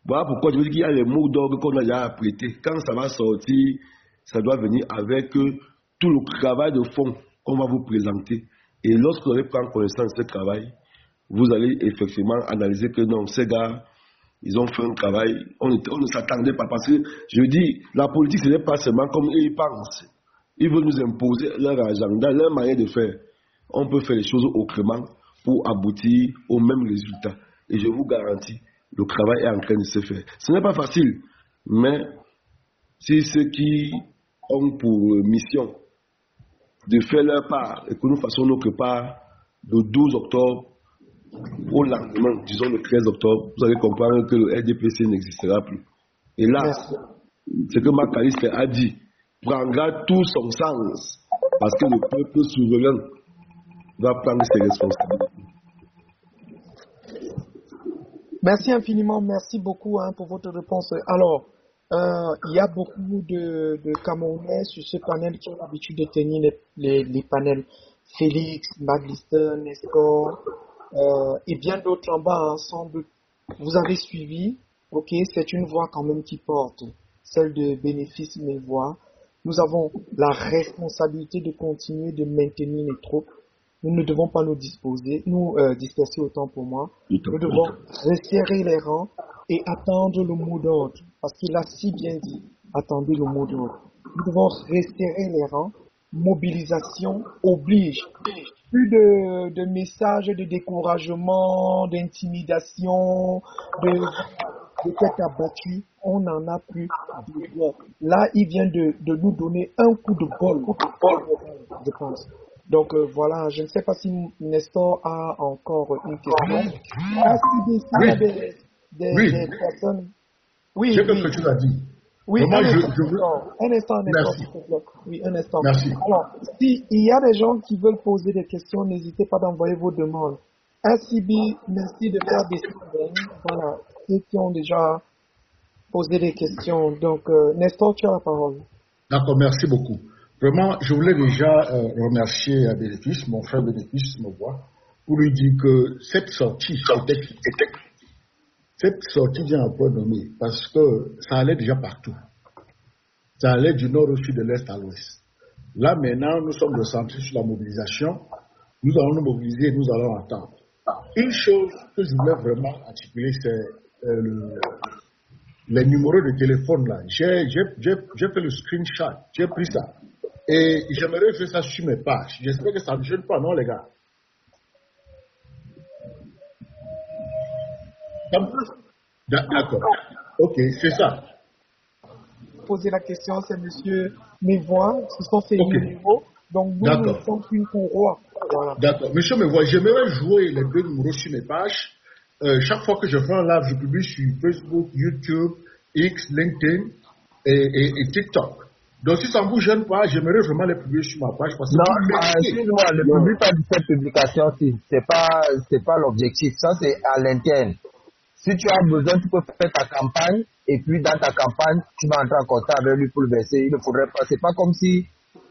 Voilà pourquoi je vous dis qu'il y a les mots d'ordre qu'on a déjà apprêtés. Quand ça va sortir, ça doit venir avec tout le travail de fond qu'on va vous présenter. Et lorsque vous allez prendre connaissance de ce travail, vous allez effectivement analyser que non, ces gars, ils ont fait un travail, on ne s'attendait pas. Parce que, je dis, la politique, ce n'est pas seulement comme ils pensent. Ils veulent nous imposer leur agenda, leur manière de faire. On peut faire les choses autrement pour aboutir au même résultat. Et je vous garantis, le travail est en train de se faire. Ce n'est pas facile, mais si ceux qui ont pour mission de faire leur part et que nous fassions notre part le 12 octobre au lendemain, disons le 13 octobre, vous allez comprendre que le RDPC n'existera plus. Et là, ce que Macalester a dit prendra tout son sens parce que le peuple souverain va prendre ses responsabilités. Merci infiniment, merci beaucoup pour votre réponse. Alors, il y a beaucoup de Camerounais sur ce panel qui ont l'habitude de tenir les panels. Félix, Macalester, Nestor et bien d'autres en bas, ensemble. Vous avez suivi, ok, c'est une voix quand même qui porte, celle de Bénéfice Mevois. Nous avons la responsabilité de continuer de maintenir les troupes. Nous ne devons pas nous disperser autant pour moi. Nous devons resserrer les rangs et attendre le mot d'ordre. Parce qu'il a si bien dit, attendez le mot d'ordre. Nous devons resserrer les rangs, mobilisation oblige. Plus de messages de découragement, d'intimidation, de tête abattue, on n'en a plus besoin. Là, il vient de nous donner un coup de bol, je pense. Donc voilà, je ne sais pas si Nestor a encore une question. S'il y a des personnes... Oui, j'ai quelque chose à dire. Oui, un instant, Merci. s'il te plaît. Oui, un instant. Merci. Alors, s'il y a des gens qui veulent poser des questions, n'hésitez pas d'envoyer vos demandes. SCB, merci de faire des signes. Voilà, ceux qui ont déjà posé des questions. Donc, Nestor, tu as la parole. D'accord, merci beaucoup. Vraiment, je voulais déjà remercier Bénéfice, mon frère Bénéfice me voit, pour lui dire que cette sortie vient un peu nommée parce que ça allait déjà partout. Ça allait du nord au sud, de l'est à l'ouest. Là, maintenant, nous sommes recentrés sur la mobilisation. Nous allons nous mobiliser et nous allons attendre. Une chose que je voulais vraiment articuler, c'est les numéros de téléphone là. J'ai fait le screenshot, j'ai pris ça. Et j'aimerais faire ça sur mes pages. J'espère que ça ne gêne pas, non, les gars? D'accord. Ok, c'est ça. Poser la question, c'est monsieur Mévois. Ce sont ses numéros. Donc, nous ne sommes qu'une courroie. Voilà. D'accord. Monsieur Mévois, j'aimerais jouer les deux numéros sur mes pages. Chaque fois que je fais un live, je publie sur Facebook, YouTube, X, LinkedIn et TikTok. Donc, si ça ne vous gêne pas, j'aimerais vraiment les publier sur ma page. Parce que non, excuse-moi, ne publie pas cette publication-ci. C'est pas l'objectif. Ça, c'est à l'interne. Si tu as besoin, tu peux faire ta campagne. Et puis, dans ta campagne, tu vas entrer en contact avec lui pour le verser. Il ne faudrait pas. C'est pas comme si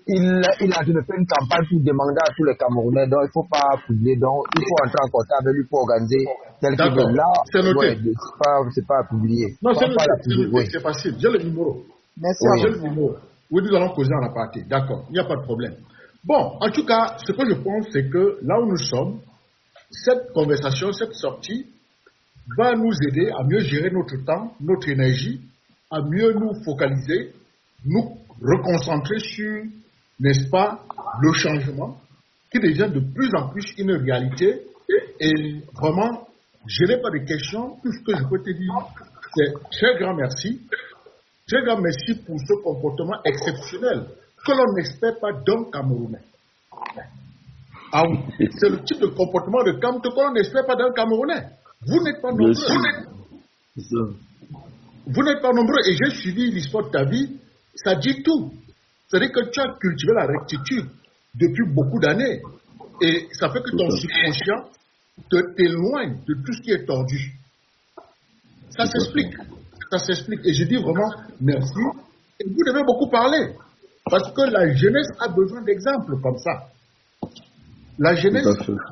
il a fait une campagne pour demander à tous les Camerounais. Donc, il ne faut pas publier. Donc, il faut entrer en contact avec lui pour organiser tel qu'il veut. Là, c'est noté. C'est pas à publier. Non, c'est noté. C'est facile. J'ai le numéro. Merci. J'ai le numéro. Oui, nous allons causer en aparté. D'accord. Il n'y a pas de problème. Bon, en tout cas, ce que je pense, c'est que là où nous sommes, cette conversation, cette sortie, va nous aider à mieux gérer notre temps, notre énergie, à mieux nous focaliser, nous reconcentrer sur, n'est-ce pas, le changement qui devient de plus en plus une réalité. Et vraiment, je n'ai pas de questions. Tout ce que je peux te dire, c'est très grand merci. Très grand merci pour ce comportement exceptionnel que l'on n'espère pas d'un Camerounais. Ah oui, c'est le type de comportement de que l'on n'espère pas d'un Camerounais. Vous n'êtes pas nombreux. Vous n'êtes pas nombreux. Et j'ai suivi l'histoire de ta vie. Ça dit tout. C'est-à-dire que tu as cultivé la rectitude depuis beaucoup d'années. Et ça fait que ton subconscient t'éloigne de tout ce qui est tordu. Ça s'explique. Ça s'explique. Et je dis vraiment merci. Et vous devez beaucoup parler. Parce que la jeunesse a besoin d'exemples comme ça. La jeunesse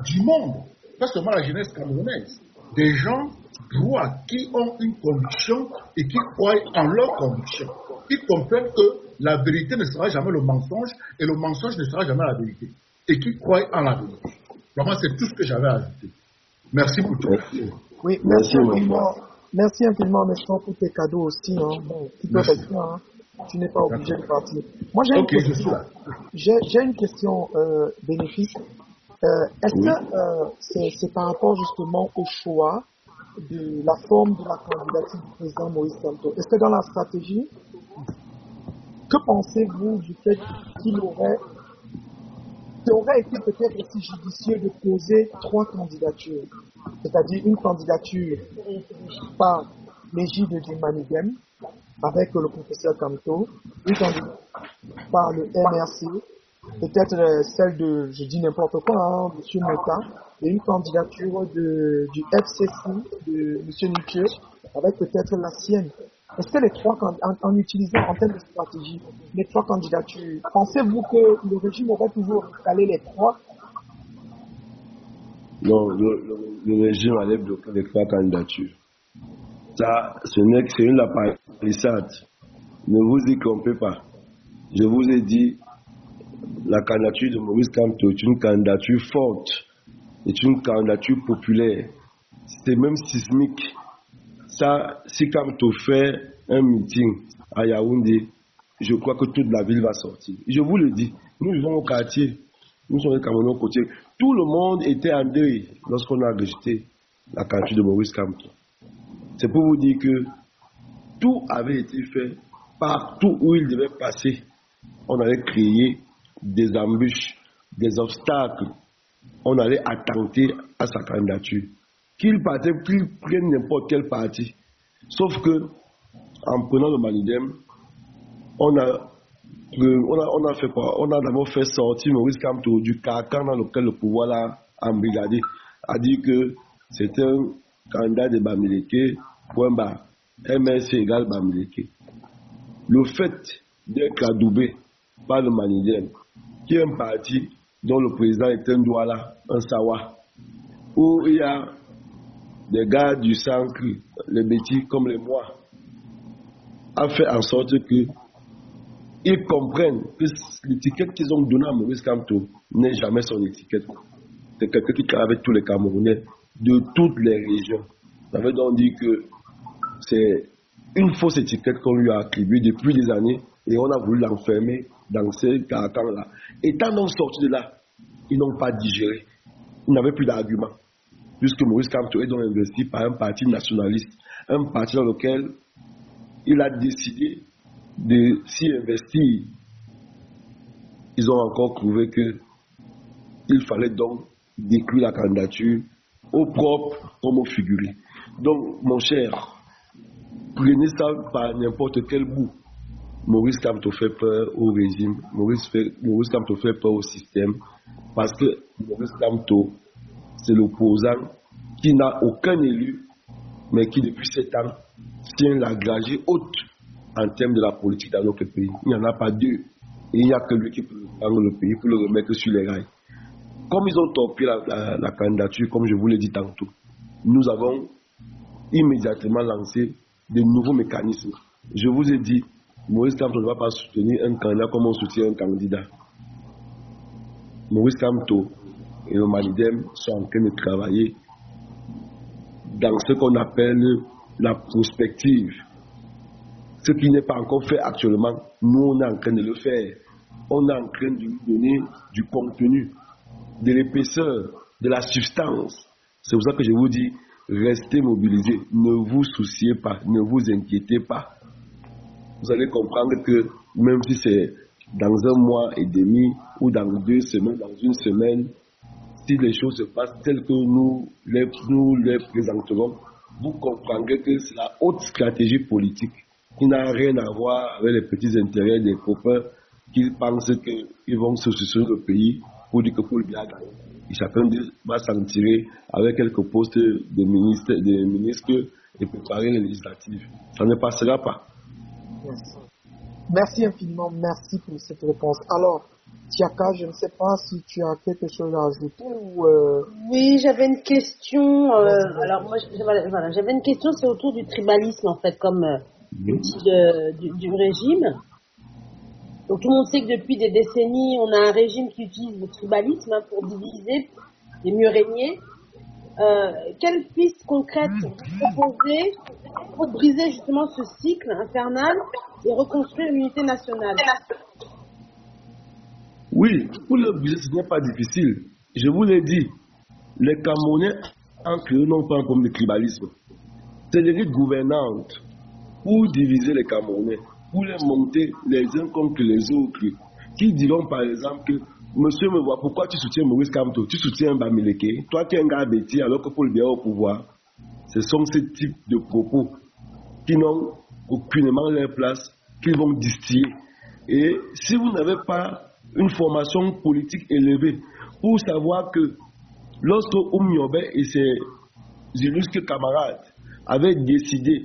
du monde. Pas seulement la jeunesse camerounaise. Des gens droits qui ont une conviction et qui croient en leur conviction. Qui comprennent que la vérité ne sera jamais le mensonge et le mensonge ne sera jamais la vérité. Et qui croient en la vérité. Vraiment, c'est tout ce que j'avais à ajouter. Merci pour tout. Oui, merci infiniment. Merci infiniment, Nestor, pour tes cadeaux aussi. Hein. Bon, tu peux rester, hein. Tu n'es pas obligé de partir. Moi, j'ai une question. J'ai une question, Bénéfice. Est-ce que c'est par rapport justement au choix de la forme de la candidature du président Moïse Santo? Est-ce que dans la stratégie, que pensez-vous du fait qu'il aurait été peut-être aussi judicieux de poser 3 candidatures, c'est-à-dire une candidature par l'égide du Manigem avec le professeur Kamto, une candidature par le MRC, peut-être celle de, je dis n'importe quoi, hein, M. Meta, et une candidature du FCC de M. Nikieu, avec peut-être la sienne. Est-ce que les 3, en utilisant en termes de stratégie, les 3 candidatures, pensez-vous que le régime aurait toujours calé les 3? Non, le régime allait bloquer les 3 candidatures. Ça, c'est une lapalissade. Ne vous y trompez pas. Je vous ai dit, la candidature de Maurice Kamto est une candidature forte, est une candidature populaire. C'est même sismique. Ça, si Kamto fait un meeting à Yaoundé, je crois que toute la ville va sortir. Je vous le dis, Nous vivons au quartier. Nous sommes des Camerounais au côté. Tout le monde était en deuil lorsqu'on a rejeté la candidature de Maurice Kamto. C'est pour vous dire que tout avait été fait partout où il devait passer. On allait créer des embûches, des obstacles. On allait attenter à sa candidature. Qu'il prenne n'importe quel parti. Sauf que, en prenant le Manidem, on a fait quoi? On a d'abord fait sortir Maurice Kamto du carcan dans lequel le pouvoir l'a embrigadé. A dit que c'est un candidat de Bamileke, point bas, MSC égale Bamileke. Le fait d'être adoubé par le Manidem, qui est un parti dont le président est un Douala, un Sawa, où il y a des gars du centre, les bêtis comme les mois, a fait en sorte que ils comprennent que l'étiquette qu'ils ont donnée à Maurice Kamto n'est jamais son étiquette. C'est quelqu'un qui travaille avec tous les Camerounais de toutes les régions. Ça veut donc dire que c'est une fausse étiquette qu'on lui a attribuée depuis des années et on a voulu l'enfermer dans ces carcans-là. Étant donc sorti de là, ils n'ont pas digéré. Ils n'avaient plus d'arguments. Puisque Maurice Kamto est donc investi par un parti nationaliste, un parti dans lequel il a décidé de s'y investir. Ils ont encore trouvé qu'il fallait donc déclure la candidature au propre comme au figuré. Donc, mon cher, prenez ça par n'importe quel bout. Maurice Kamto fait peur au régime, Maurice Kamto fait peur au système, parce que Maurice Kamto, c'est l'opposant qui n'a aucun élu, mais qui depuis 7 ans tient la dragée haute en termes de la politique dans notre pays. Il n'y en a pas deux. Et il n'y a que lui qui peut prendre le pays pour le remettre sur les rails. Comme ils ont torpillé la candidature, comme je vous l'ai dit tantôt, nous avons immédiatement lancé de nouveaux mécanismes. Je vous ai dit, Maurice Kamto ne va pas soutenir un candidat comme on soutient un candidat. Maurice Kamto et le Manidem sont en train de travailler dans ce qu'on appelle la prospective. Ce qui n'est pas encore fait actuellement, nous on est en train de le faire. On est en train de lui donner du contenu, de l'épaisseur, de la substance. C'est pour ça que je vous dis, restez mobilisés, ne vous souciez pas, ne vous inquiétez pas. Vous allez comprendre que même si c'est dans 1 mois et demi ou dans 2 semaines, dans 1 semaine, si les choses se passent telles que nous les présenterons, vous comprendrez que c'est la haute stratégie politique qui n'a rien à voir avec les petits intérêts des copains qui pensent qu'ils vont se soucier le pays pour dire que pour le bien gagner. Et chacun va s'en tirer avec quelques postes de ministres et préparer les législatives. Ça ne passera pas. Merci infiniment, merci pour cette réponse. Alors, Tiaka, je ne sais pas si tu as quelque chose à ajouter ou... Oui, j'avais une question. Alors moi, voilà, j'avais une question, c'est autour du tribalisme en fait, comme outil du régime. Donc tout le monde sait que depuis des décennies, on a un régime qui utilise le tribalisme pour diviser et mieux régner. Quelles pistes concrètes vous proposez pour briser justement ce cycle infernal et reconstruire l'unité nationale? Oui, pour le briser, ce n'est pas difficile. Je vous l'ai dit, les Camerounais entre eux n'ont pas un problème de tribalisme. C'est l'élite gouvernante pour diviser les Camerounais, pour les monter les uns contre les autres, qui diront par exemple que monsieur me voit, pourquoi tu soutiens Maurice Kamto? Tu soutiens Bamileke? Toi qui es un gars bêtis alors que pour le bien au pouvoir. Ce sont ces types de propos qui n'ont aucunement leur place, qu'ils vont distiller. Et si vous n'avez pas une formation politique élevée pour savoir que lorsque Oumiobe et ses illustres camarades avaient décidé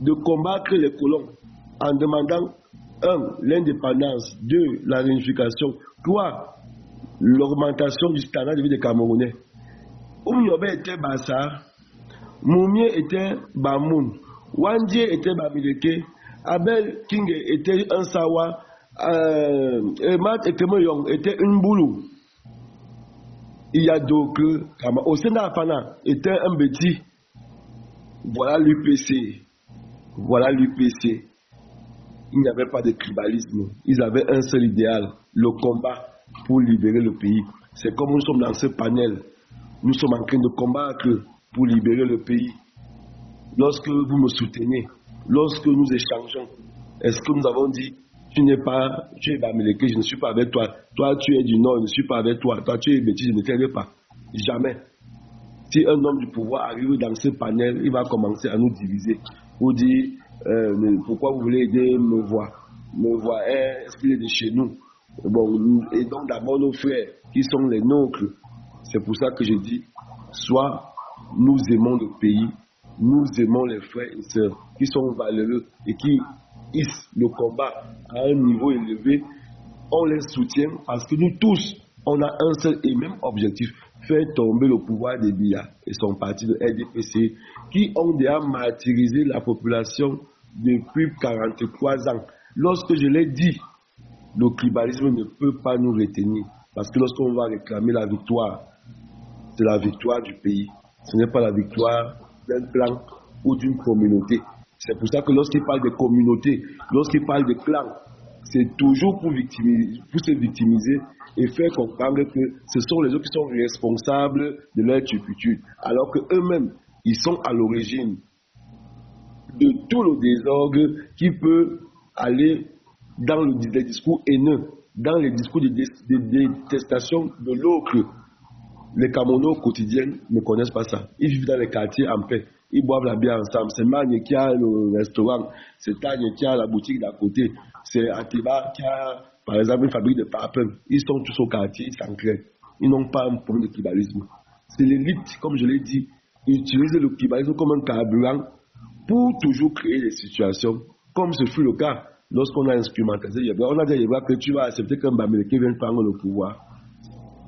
de combattre les colons en demandant 1. L'indépendance, 2. La réunification, 3. L'augmentation du standard de vie des Camerounais. Oumiobe était Bassar, Moumie était Bamoun, Wandie était Bamileke, Abel King était un Sawa, Matt Ekemoyong était un Boulou. Il y a d'autres, Osenda Afana était un Béti. Voilà l'UPC. Voilà l'UPC. il n'y avait pas de tribalisme. Ils avaient un seul idéal, le combat pour libérer le pays. C'est comme nous sommes dans ce panel. Nous sommes en train de combattre pour libérer le pays. Lorsque vous me soutenez, lorsque nous échangeons, est-ce que nous avons dit, tu es Bamileke, je ne suis pas avec toi. Toi, tu es du Nord, je ne suis pas avec toi. Toi, tu es Béti, je ne t'aide pas. Jamais. Si un homme du pouvoir arrive dans ce panel, il va commencer à nous diviser. Pour dire, pourquoi vous voulez aider me voir, est-ce qu'il est de chez nous? Bon, et donc d'abord nos frères, qui sont les nôtres. C'est pour ça que je dis, soit nous aimons le pays, nous aimons les frères et sœurs qui sont valeureux et qui hissent le combat à un niveau élevé, on les soutient parce que nous tous, on a un seul et même objectif, faire tomber le pouvoir de Biya et son parti de RDPC qui ont déjà martyrisé la population depuis 43 ans. Lorsque je l'ai dit, le tribalisme ne peut pas nous retenir parce que lorsqu'on va réclamer la victoire, c'est la victoire du pays. Ce n'est pas la victoire d'un clan ou d'une communauté. C'est pour ça que lorsqu'il parle de communauté, lorsqu'il parle de clan, c'est toujours pour se victimiser et faire comprendre que ce sont les autres qui sont responsables de leur turpitude, alors qu'eux-mêmes, ils sont à l'origine de tout le désordre qui peut aller dans les discours haineux, dans les discours de détestation de l'autre. Les Camerounais au quotidien ne connaissent pas ça. Ils vivent dans les quartiers en paix. Ils boivent la bière ensemble. C'est Magne qui a le restaurant. C'est Tagne qui a la boutique d'à côté. C'est Atiba qui a, par exemple, une fabrique de parfums. Ils sont tous au quartier, ils s'entraident. Ils n'ont pas un problème de tribalisme. C'est l'élite, comme je l'ai dit, ils utilisent le tribalisme comme un carburant pour toujours créer des situations, comme ce fut le cas lorsqu'on a instrumentalisé Yebra. On a dit à Yebra que tu vas accepter qu'un Bamileke vienne prendre le pouvoir.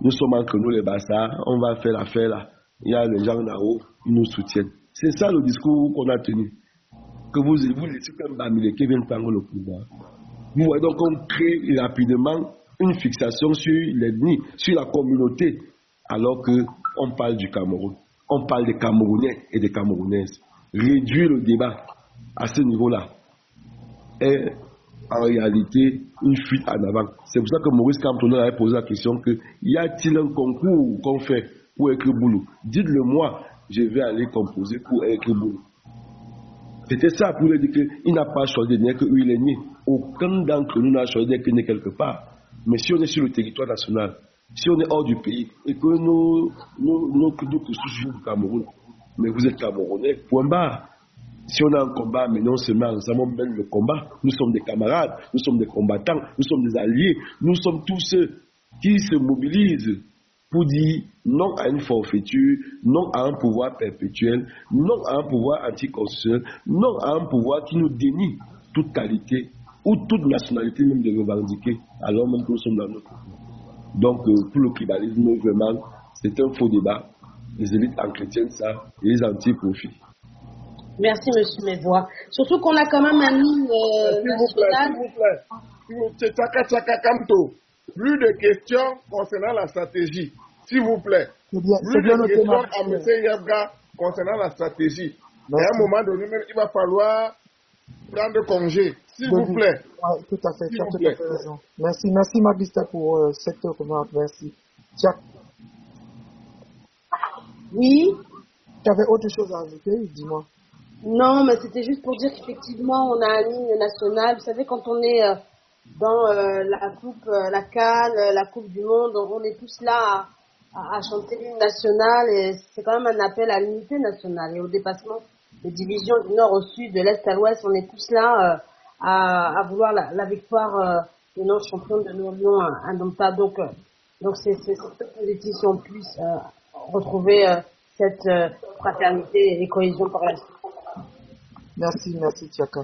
Nous sommes entre nous les Bassards, on va faire l'affaire là. Il y a les gens là-haut, ils nous soutiennent. C'est ça le discours qu'on a tenu. Que vous laissez qu'un Bamileke vienne prendre le pouvoir. Vous voyez donc qu'on crée rapidement une fixation sur l'ethnie, sur la communauté, alors qu'on parle du Cameroun. On parle des Camerounais et des Camerounaises. Réduire le débat à ce niveau-là est en réalité une fuite en avant. C'est pour ça que Maurice Kamtono avait posé la question que y a-t-il un concours qu'on fait pour écrire Boulou? Dites-le moi, je vais aller composer pour écrire Boulou. C'était ça pour lui dire qu'il n'a pas choisi de naître où il est né. Aucun d'entre nous n'a choisi d'être né quelque part. Mais si on est sur le territoire national, si on est hors du pays et que nous sommes du Cameroun, mais vous êtes Camerounais, point barre. Si on a un combat, mais non seulement ensemble, on mène le combat. Nous sommes des camarades, nous sommes des combattants, nous sommes des alliés, nous sommes tous ceux qui se mobilisent pour dire non à une forfaiture, non à un pouvoir perpétuel, non à un pouvoir anticonstitutionnel, non à un pouvoir qui nous dénie toute qualité ou toute nationalité même de revendiquer, alors même que nous sommes dans notre pays. Donc, pour le tribalisme, vraiment, c'est un faux débat. Les élites entretiennent ça et les anti-profitent. Merci, monsieur Mévois. Surtout qu'on a quand même un ligne national. S'il vous plaît. Tchaka Kamto. Plus de questions concernant la stratégie. S'il vous plaît. Plus de questions à M. Yebga concernant la stratégie. Et à un moment donné, il va falloir prendre congé. S'il vous plaît. Oui, tout à fait. Tu as tout à fait raison. Merci, Magister, pour cette remarque. Merci. Oui. Tu avais autre chose à ajouter? Dis-moi. Non, mais c'était juste pour dire qu'effectivement, on a un hymne national. Vous savez, quand on est dans la coupe, la CAN, la Coupe du Monde, on est tous là à chanter l'hymne national et c'est quand même un appel à l'unité nationale et au dépassement des divisions du nord au sud, de l'est à l'ouest. On est tous là à vouloir la victoire de nos champions, de nos lions indomptables. Donc c'est positif si on puisse retrouver cette fraternité et cohésion par la suite. Merci, Tchaka.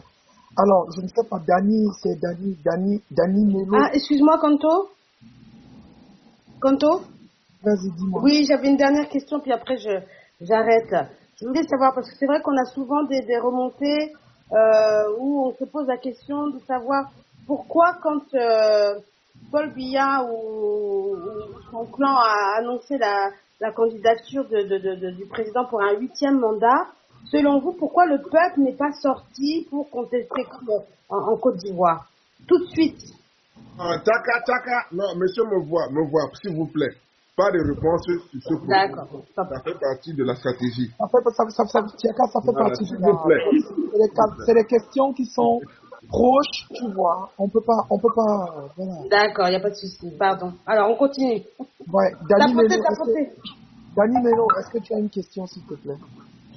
Alors, je ne sais pas, c'est Dani Melo. Ah, excuse-moi, Kanto. Vas-y, dis-moi. Oui, j'avais une dernière question, puis après, j'arrête. Je voulais savoir, parce que c'est vrai qu'on a souvent des remontées où on se pose la question de savoir pourquoi, quand Paul Biya ou son clan a annoncé la candidature du président pour un 8e mandat, selon vous, pourquoi le peuple n'est pas sorti pour contester comme en Côte d'Ivoire? Tout de suite. Tchaka, non, monsieur me voit, s'il vous plaît. Pas de réponse sur ce point. D'accord. Ça fait partie de la stratégie. Ça fait partie S'il vous plaît. C'est des questions qui sont proches, tu vois. On peut pas, voilà. D'accord, il n'y a pas de souci. Pardon. Alors, on continue. Ouais, Dani Melo, Tapotez. est-ce que tu as une question, s'il te plaît?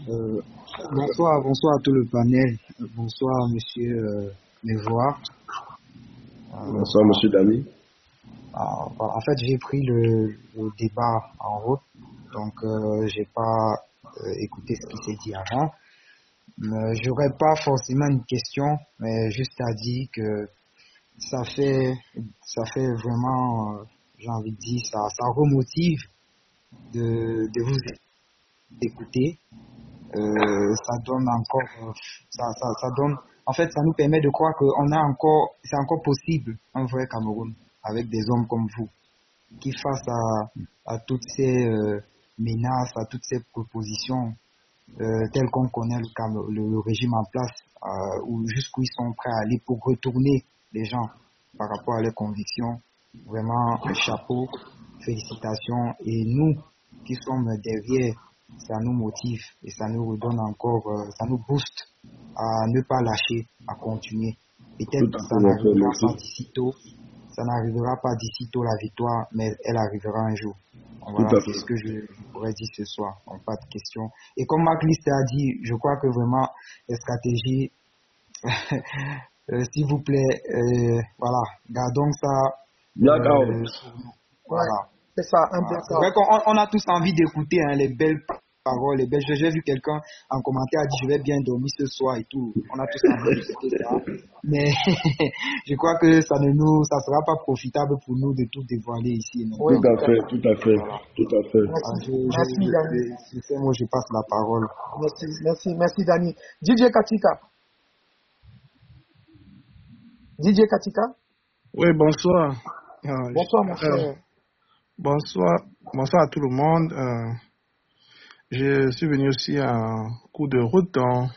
Bonsoir à tout le panel. Bonsoir, monsieur Mévoire. Bonsoir, monsieur Dani. En fait, j'ai pris le débat en route, donc j'ai pas écouté ce qui s'est dit avant. J'aurais pas forcément une question, mais juste à dire que ça fait vraiment, j'ai envie de dire, ça remotive de vous écouter. Ça donne encore, ça donne, en fait, ça nous permet de croire c'est encore possible un vrai Cameroun avec des hommes comme vous qui face à toutes ces menaces, à toutes ces propositions telles qu'on connaît le régime en place, ou jusqu'où ils sont prêts à aller pour retourner les gens par rapport à leurs convictions. Vraiment, chapeau, félicitations. Et nous qui sommes derrière, ça nous motive et ça nous redonne encore, ça nous booste à ne pas lâcher, à continuer. Peut-être que ça n'arrivera pas d'ici tôt, la victoire, mais elle arrivera un jour. Voilà, c'est ce que je pourrais dire ce soir. Donc, pas de questions. Et comme Marc Liste a dit, je crois que vraiment, les stratégies, s'il vous plaît, voilà, gardons ça. Voilà. C'est ça, c'est vrai qu'on a tous envie d'écouter les belles paroles, les belles. J'ai vu quelqu'un en commentaire a dit je vais bien dormir ce soir et tout. On a tous envie d'écouter ça. Mais je crois que ça sera pas profitable pour nous de tout dévoiler ici. Oui, tout à fait. Merci, moi je passe la parole. Merci Dani. DJ Katika. Oui, bonsoir. Bonsoir, mon frère. Bonsoir à tout le monde. Je suis venu aussi en cours de route, donc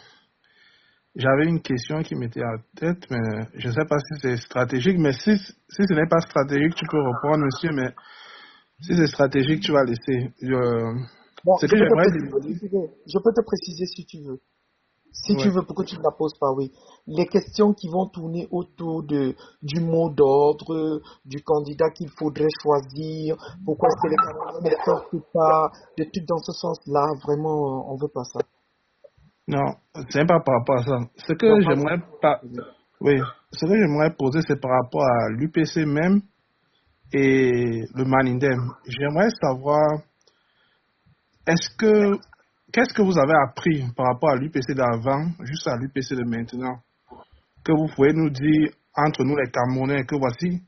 j'avais une question qui m'était à la tête, mais je ne sais pas si c'est stratégique, mais si ce n'est pas stratégique, tu peux reprendre, monsieur, mais si c'est stratégique, tu vas laisser. Je peux te préciser si tu veux. Si tu veux, pour que tu ne la poses pas, oui. Les questions qui vont tourner autour du mot d'ordre, du candidat qu'il faudrait choisir, pourquoi est-ce que les Camerounais ne sortent pas, des trucs dans ce sens-là, vraiment, on ne veut pas ça. Non, c'est pas par rapport à ça. Ce que j'aimerais poser, c'est par rapport à l'UPC même et le Manindem. J'aimerais savoir, qu'est-ce que vous avez appris par rapport à l'UPC d'avant, juste à l'UPC de maintenant, que vous pouvez nous dire entre nous les Camerounais, que voici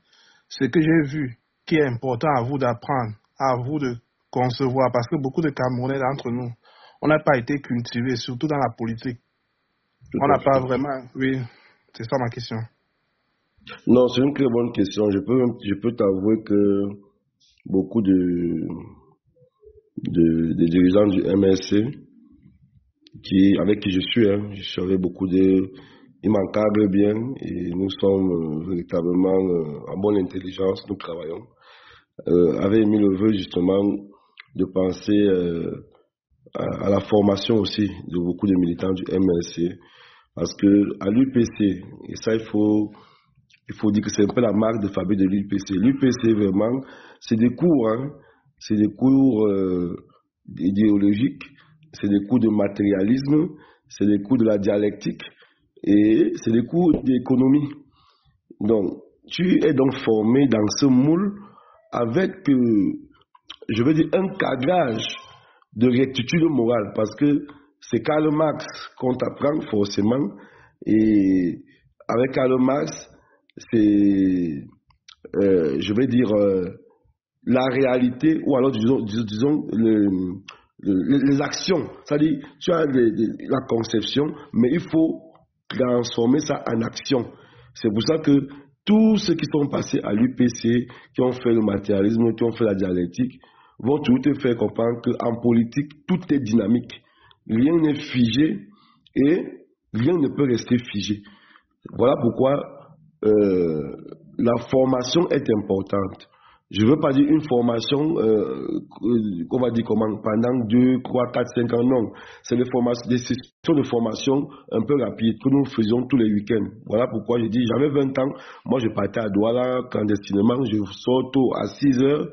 ce que j'ai vu, qui est important à vous d'apprendre, à vous de concevoir, parce que beaucoup de Camerounais d'entre nous, on n'a pas été cultivés, surtout dans la politique. On n'a pas vraiment... Oui, c'est ça ma question. Non, c'est une très bonne question. Je peux t'avouer que beaucoup des dirigeants du MSC avec qui je suis avec beaucoup ils m'encadrent bien et nous sommes véritablement en bonne intelligence, nous travaillons, avaient émis le vœu justement de penser à la formation aussi de beaucoup de militants du MSC, parce que à l'UPC, et ça il faut dire que c'est un peu la marque de fabrique de l'UPC. L'UPC vraiment, c'est des cours, c'est des cours idéologiques, c'est des cours de matérialisme, c'est des cours de la dialectique et c'est des cours d'économie. Donc, tu es donc formé dans ce moule avec, je veux dire, un cadrage de rectitude morale, parce que c'est Karl Marx qu'on t'apprend forcément, et avec Karl Marx, c'est, je vais dire, la réalité, ou alors disons les actions. C'est-à-dire, tu as la conception, mais il faut transformer ça en action. C'est pour ça que tous ceux qui sont passés à l'UPC, qui ont fait le matérialisme, qui ont fait la dialectique, vont tout te faire comprendre qu'en politique, tout est dynamique. rien n'est figé et rien ne peut rester figé. Voilà pourquoi la formation est importante. Je ne veux pas dire une formation qu'on va dire comment, pendant 2, 3, 4, 5 ans, non. C'est des sessions de formation un peu rapides que nous faisons tous les week-ends. Voilà pourquoi je dis, j'avais 20 ans, moi je partais à Douala clandestinement, je sors tôt à 6 heures,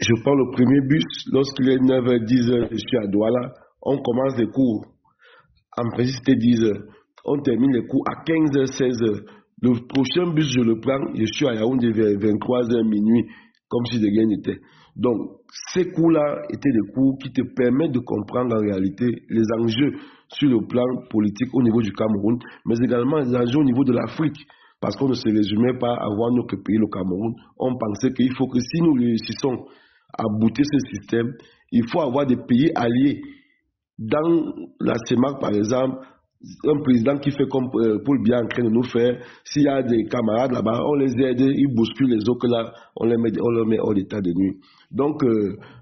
je prends le premier bus, lorsqu'il est 9h, 10h, je suis à Douala, on commence les cours. En principe, c'était 10h. On termine les cours à 15h, 16h. Le prochain bus, je le prends, je suis à Yaoundé vers 23h, minuit, comme si de rien n'était. Donc, ces cours-là étaient des cours qui te permettent de comprendre en réalité les enjeux sur le plan politique au niveau du Cameroun, mais également les enjeux au niveau de l'Afrique. Parce qu'on ne se résumait pas à voir notre pays, le Cameroun. On pensait qu'il faut que si nous réussissons à bouter ce système, il faut avoir des pays alliés. Dans la CEMAC, par exemple, un président qui fait comme Paul Biya en train de nous faire, s'il y a des camarades là-bas, on les aide, ils bousculent les autres là, on les met hors d'état de nuit. Donc,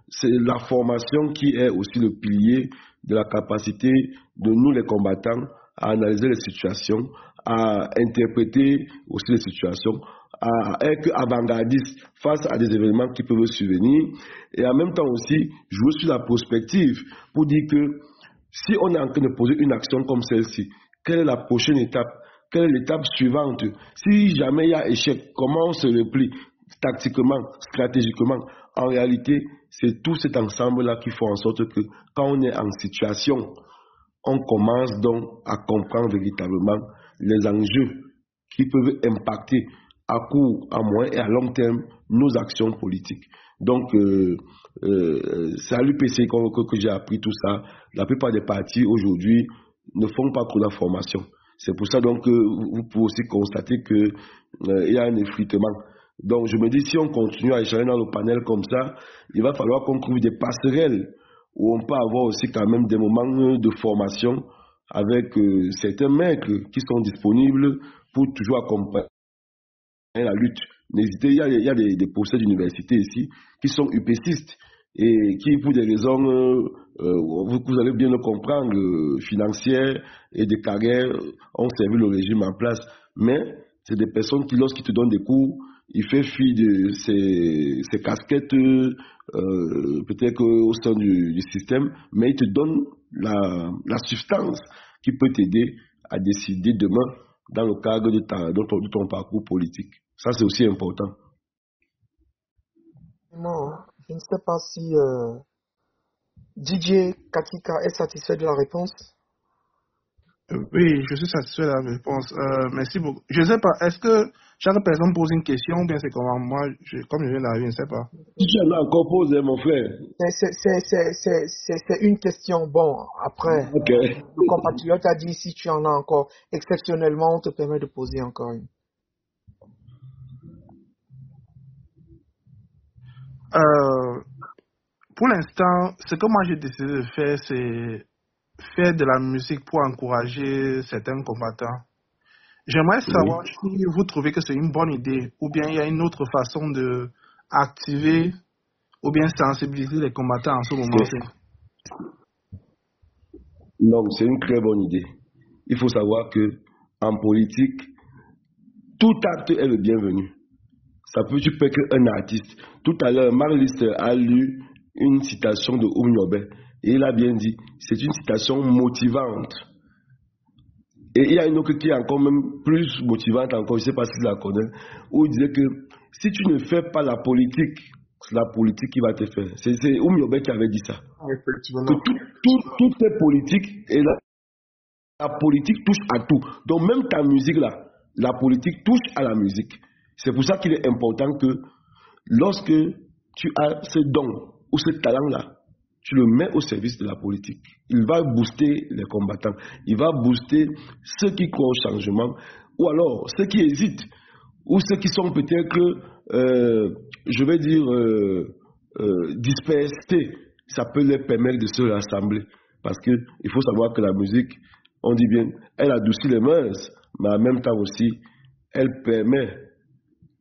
c'est la formation qui est aussi le pilier de la capacité de nous, les combattants, à analyser les situations, à interpréter aussi les situations, à être avant-gardiste face à des événements qui peuvent survenir, et en même temps aussi jouer sur la prospective pour dire que si on est en train de poser une action comme celle-ci, quelle est la prochaine étape? Quelle est l'étape suivante? Si jamais il y a échec, comment on se replie tactiquement, stratégiquement? En réalité, c'est tout cet ensemble-là qui fait en sorte que quand on est en situation, on commence donc à comprendre véritablement les enjeux qui peuvent impacter à court, à moyen et à long terme nos actions politiques. Donc, c'est à l'UPC que j'ai appris tout ça. La plupart des partis aujourd'hui ne font pas trop d'informations. C'est pour ça donc que vous pouvez aussi constater qu'il y a un effritement. Donc, je me dis, si on continue à échanger dans le panel comme ça, il va falloir qu'on trouve des passerelles où on peut avoir aussi quand même des moments de formation avec certains maîtres qui sont disponibles pour toujours accompagner la lutte. N'hésitez, il y a des professeurs d'université ici qui sont UPCistes et qui, pour des raisons, vous allez bien le comprendre, financières et de carrière, ont servi le régime en place. Mais c'est des personnes qui, lorsqu'ils te donnent des cours, ils font fi de ces casquettes, peut-être au sein du système, mais ils te donnent la substance qui peut t'aider à décider demain dans le cadre de ton parcours politique. Ça, c'est aussi important. Non, je ne sais pas si DJ Katika est satisfait de la réponse. Oui, je suis satisfait de la réponse. Merci beaucoup. Je ne sais pas, est-ce que chaque personne pose une question ou bien c'est comment? Moi, comme je viens d'arriver, je ne sais pas. Si tu en as encore posé, mon frère. C'est une question. Bon, après, le compatriote a dit si tu en as encore, exceptionnellement, on te permet de poser encore une. Pour l'instant, ce que moi j'ai décidé de faire, c'est faire de la musique pour encourager certains combattants. J'aimerais savoir si vous trouvez que c'est une bonne idée ou bien il y a une autre façon de activer ou bien sensibiliser les combattants en ce moment. Non, c'est une très bonne idée. Il faut savoir que en politique, tout acte est le bienvenu. Ça peut être qu'un artiste. Tout à l'heure, Marliste a lu une citation de Oumniobé et il a bien dit, c'est une citation motivante. Et il y a une autre qui est encore même plus motivante encore, je ne sais pas si tu la connais, où il disait que si tu ne fais pas la politique, c'est la politique qui va te faire. C'est Oumniobé qui avait dit ça. Effectivement. Que tout est politique et la politique touche à tout. Donc même ta musique là, la politique touche à la musique. C'est pour ça qu'il est important que lorsque tu as ce don ou ce talent-là, tu le mets au service de la politique. Il va booster les combattants. Il va booster ceux qui croient au changement ou alors ceux qui hésitent ou ceux qui sont peut-être, je vais dire, dispersés. Ça peut leur permettre de se rassembler. Parce qu'il faut savoir que la musique, on dit bien, elle adoucit les mœurs, mais en même temps aussi, elle permet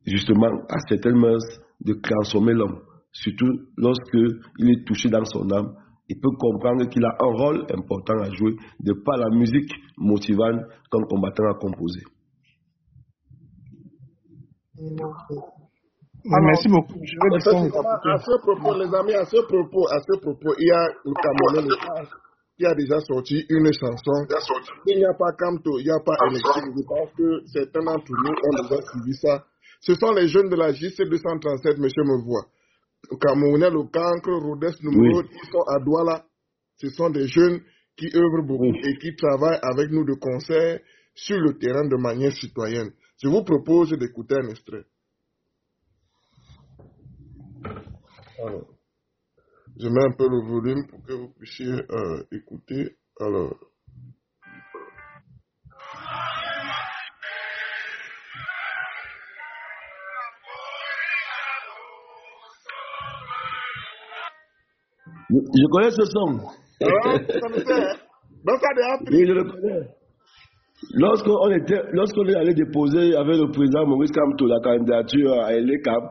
justement à certaines mœurs de transformer l'homme, surtout lorsque il est touché dans son âme il peut comprendre qu'il a un rôle important à jouer de par la musique motivante comme combattant à composer. Merci beaucoup. Je vais descendre. À ce propos, les amis, à ce propos, il y a le Camerounais qui a déjà sorti une chanson. Il n'y a pas Camto, il n'y a pas élection. Je pense que certains d'entre nous ont déjà suivi ça. Ce sont les jeunes de la JC 237, monsieur Mevois. Camerounais, le Cancre, Rodès, Numero, qui sont à Douala. Ce sont des jeunes qui œuvrent beaucoup et qui travaillent avec nous de concert sur le terrain de manière citoyenne. Je vous propose d'écouter un extrait. Alors, je mets un peu le volume pour que vous puissiez écouter. Alors. Je connais ce son. Oui, je le connais. Lorsqu'on est allé déposer avec le président Maurice Kamto la candidature à l'ECAP,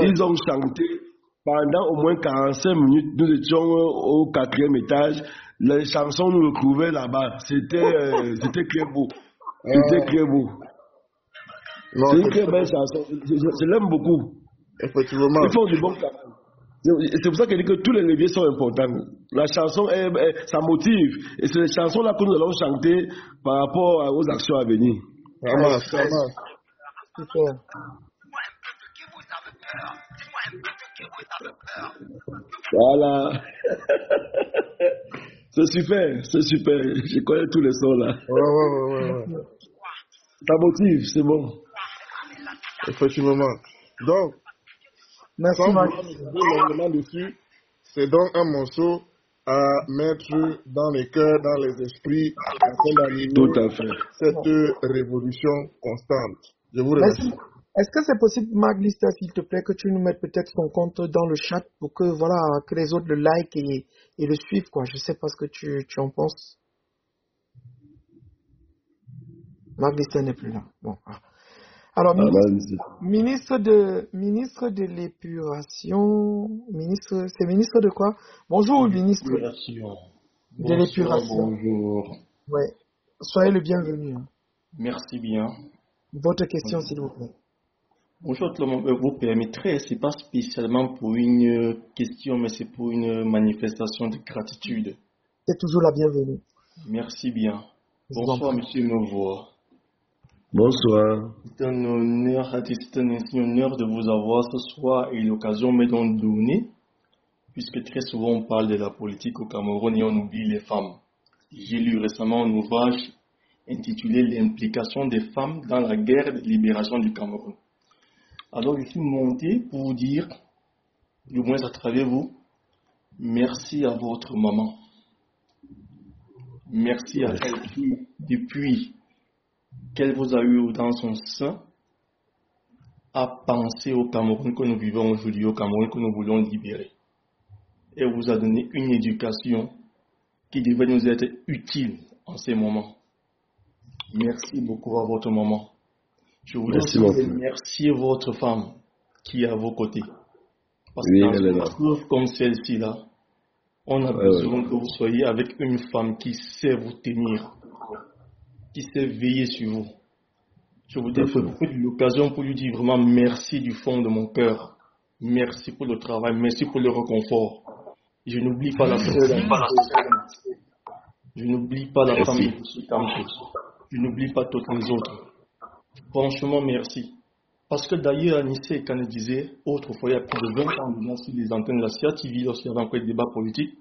ils ont chanté pendant au moins 45 minutes. Nous étions au 4e étage. Les chansons nous retrouvaient là-bas. C'était très beau. C'était très beau. C'est une très belle chanson. Je l'aime beaucoup. Effectivement. Ils font du bon travail. C'est pour ça que je dis que tous les leviers sont importants. La chanson, ça motive. Et c'est les chansons-là que nous allons chanter par rapport aux actions à venir. Ça marche. Super. Voilà. C'est super. Je connais tous les sons là. Ouais. Ça motive, c'est bon. Effectivement. Donc, merci, longuement dessus, c'est donc un morceau à mettre dans les cœurs, dans les esprits, afin d'animer cette révolution constante. Je vous remercie. Est-ce que c'est possible, Marc Lister, s'il te plaît, que tu nous mettes peut-être ton compte dans le chat pour que, voilà, que les autres le like et le suivent, quoi. Je sais pas ce que tu en penses. Marc Lister n'est plus là. Bon. Alors, ministre de l'épuration, c'est ministre de quoi? Bonjour, ministre. De l'épuration. Bonjour. Ouais. Soyez le bienvenu. Merci bien. Votre question, s'il vous plaît. Bonjour tout le monde. Vous permettrez, c'est pas spécialement pour une question, mais c'est pour une manifestation de gratitude. C'est toujours la bienvenue. Merci bien. Bonsoir, monsieur Mevois. Bonsoir. C'est un honneur de vous avoir ce soir et l'occasion m'est donc donnée, puisque très souvent on parle de la politique au Cameroun et on oublie les femmes. J'ai lu récemment un ouvrage intitulé L'implication des femmes dans la guerre de libération du Cameroun. Alors je suis monté pour vous dire, du moins à travers vous, merci à votre maman. Merci à elle qui, depuis qu'elle vous a eu dans son sein, a pensé au Cameroun que nous vivons aujourd'hui, au Cameroun que nous voulons libérer. Elle vous a donné une éducation qui devait nous être utile en ces moments. Merci beaucoup à votre maman. Je voudrais aussi remercier votre femme qui est à vos côtés. Parce que dans une épreuve comme celle-ci-là, on a besoin que vous soyez avec une femme qui sait vous tenir, qui sait veiller sur vous. Je voudrais profiter de l'occasion pour lui dire vraiment merci du fond de mon cœur. Merci pour le travail, merci pour le réconfort. Je n'oublie pas la Je n'oublie pas la femme de M. Campos. Je n'oublie pas toutes les autres. Franchement, merci. Parce que d'ailleurs, Anissé Kane disait, autrefois, il y a plus de 20 ans déjà sur les antennes de la CIA TV, lorsqu'il y avait encore des débats politiques,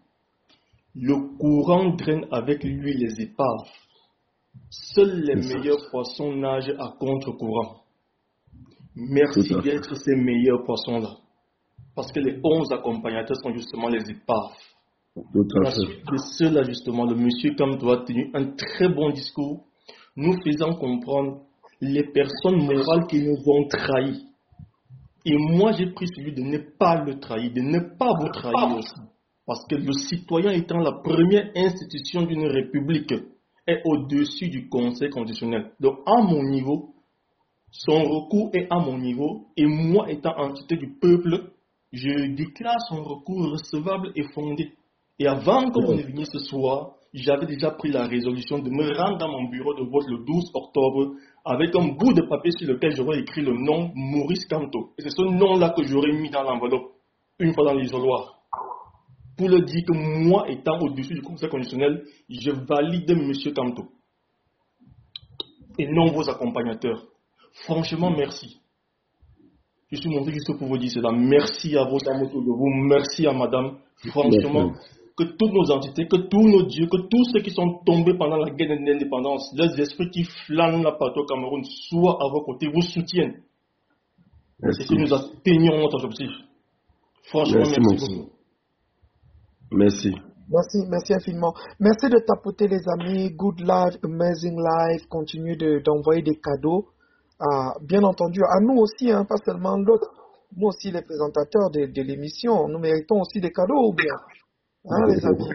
le courant draine avec lui les épaves. Seuls les meilleurs poissons nagent à contre-courant. Merci d'être ces meilleurs poissons-là. Parce que les 11 accompagnateurs sont justement les épaves. La suite de cela, justement, le monsieur Kamto a tenu un très bon discours, nous faisant comprendre les personnes morales qui nous ont trahis. Et moi, j'ai pris celui de ne pas le trahir, de ne pas vous trahir aussi. Parce que le citoyen étant la première institution d'une république est au-dessus du Conseil constitutionnel. Donc, à mon niveau, son recours est à mon niveau, et moi étant entité du peuple, je déclare son recours recevable et fondé. Et avant que vous ne veniez ce soir, j'avais déjà pris la résolution de me rendre dans mon bureau de vote le 12 octobre avec un bout de papier sur lequel j'aurais écrit le nom Maurice Kamto. Et c'est ce nom-là que j'aurais mis dans l'enveloppe une fois dans l'isoloir. Pour le dire que moi, étant au-dessus du Conseil constitutionnel, je valide M. Kamto. Et non vos accompagnateurs. Franchement, merci. Je suis monté juste pour vous dire cela. Merci à vos dames autour de vous. Merci à madame. Franchement, que toutes nos entités, que tous nos dieux, que tous ceux qui sont tombés pendant la guerre d'indépendance, les esprits qui flânent là partout au Cameroun, soient à vos côtés, vous soutiennent. C'est que nous atteignons notre objectif. Franchement, merci beaucoup. Merci. Merci infiniment. Merci de tapoter les amis. Good life, amazing life. Continuez d'envoyer des cadeaux. Bien entendu, à nous aussi, hein, pas seulement l'autre. Nous aussi, les présentateurs de l'émission, nous méritons aussi des cadeaux ou bien. Hein, les amis.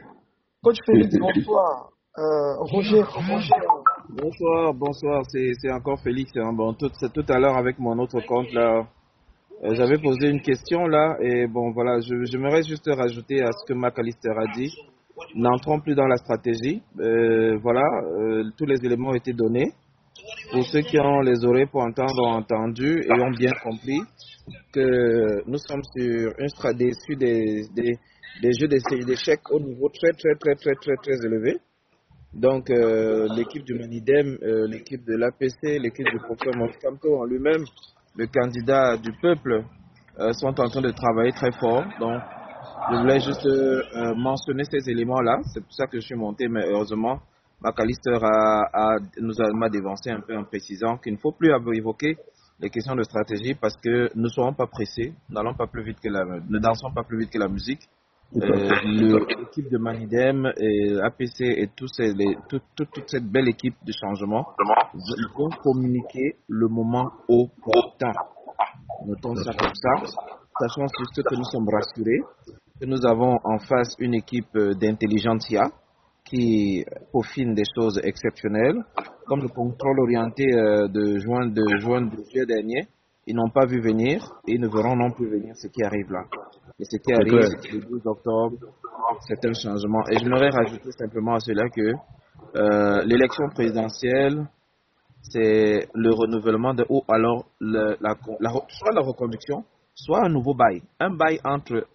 Coach Félix, bonsoir. Roger. Bonsoir. C'est encore Félix. Hein. Bon, c'est tout à l'heure avec mon autre compte là. J'avais posé une question là et bon voilà, j'aimerais juste rajouter à ce que Macalister a dit. N'entrons plus dans la stratégie. Tous les éléments ont été donnés. Pour ceux qui ont les oreilles pour entendre, ont entendu et ont bien compris que nous sommes sur une stratégie des jeux d'échecs au niveau très élevé. Donc l'équipe du Manidem, l'équipe de l'APC, l'équipe du professeur Maurice Kamto en lui-même, le candidat du peuple sont en train de travailler très fort. Donc je voulais juste mentionner ces éléments-là. C'est pour ça que je suis monté, mais heureusement Macalister m'a dévancé un peu en précisant qu'il ne faut plus évoquer les questions de stratégie parce que nous ne serons pas pressés, ne dansons pas plus vite que la musique. L'équipe de Manidem, APC et toute cette belle équipe de changement vont communiquer le moment opportun. Notons ça comme ça, sachant juste que nous sommes rassurés, que nous avons en face une équipe d'intelligentsia qui peaufine des choses exceptionnelles, comme le contrôle orienté de juin de juillet dernier. Ils n'ont pas vu venir et ils ne verront non plus venir ce qui arrive là. Et ce qui arrive, c'est que le 12 octobre, c'est un changement. Et je voudrais rajouter simplement à cela que l'élection présidentielle, c'est le renouvellement ou alors soit la reconduction, soit un nouveau bail. Un bail entre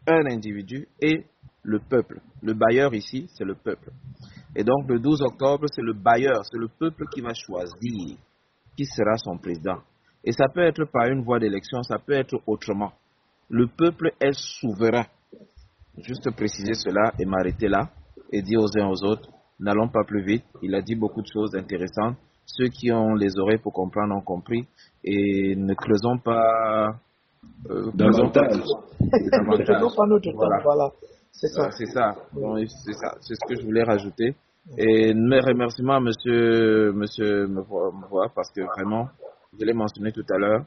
un individu et le peuple. Le bailleur ici, c'est le peuple. Et donc le 12 octobre, c'est le bailleur, c'est le peuple qui va choisir qui sera son président. Et ça peut être par une voie d'élection, ça peut être autrement. Le peuple est souverain. Juste préciser cela et m'arrêter là et dire aux uns aux autres, n'allons pas plus vite. Il a dit beaucoup de choses intéressantes. Ceux qui ont les oreilles pour comprendre ont compris et ne creusons pas davantage. Voilà. C'est ça. C'est ça. Donc, c'est ça. C'est ce que je voulais rajouter. Et mes remerciements à monsieur Mvoa parce que vraiment, je l'ai mentionné tout à l'heure,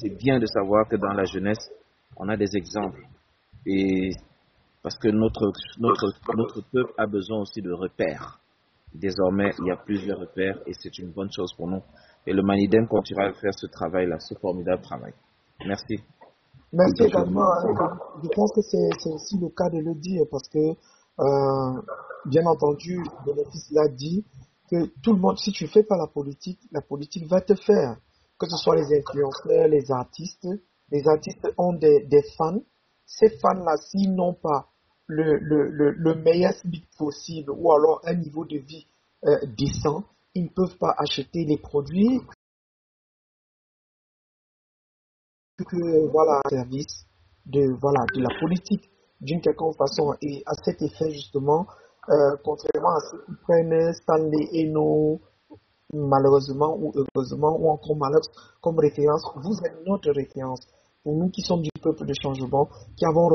c'est bien de savoir que dans la jeunesse, on a des exemples. Et parce que notre peuple a besoin aussi de repères. Désormais, il y a plusieurs repères et c'est une bonne chose pour nous. Et le Manidem continuera à faire ce travail-là, ce formidable travail. Merci. Merci également. Je pense que c'est aussi le cas de le dire parce que, bien entendu, Bénéfice l'a dit, que tout le monde, si tu ne fais pas la politique va te faire. Que ce soit les influenceurs, les artistes ont des fans. Ces fans-là, s'ils n'ont pas le meilleur SMIC possible ou alors un niveau de vie décent, ils ne peuvent pas acheter les produits service de la politique d'une quelconque façon. Et à cet effet, justement, contrairement à ceux qui prennent Stanley Eno, malheureusement ou heureusement, ou encore malheureusement, comme référence, vous êtes notre référence. Pour nous qui sommes du peuple de changement, qui avons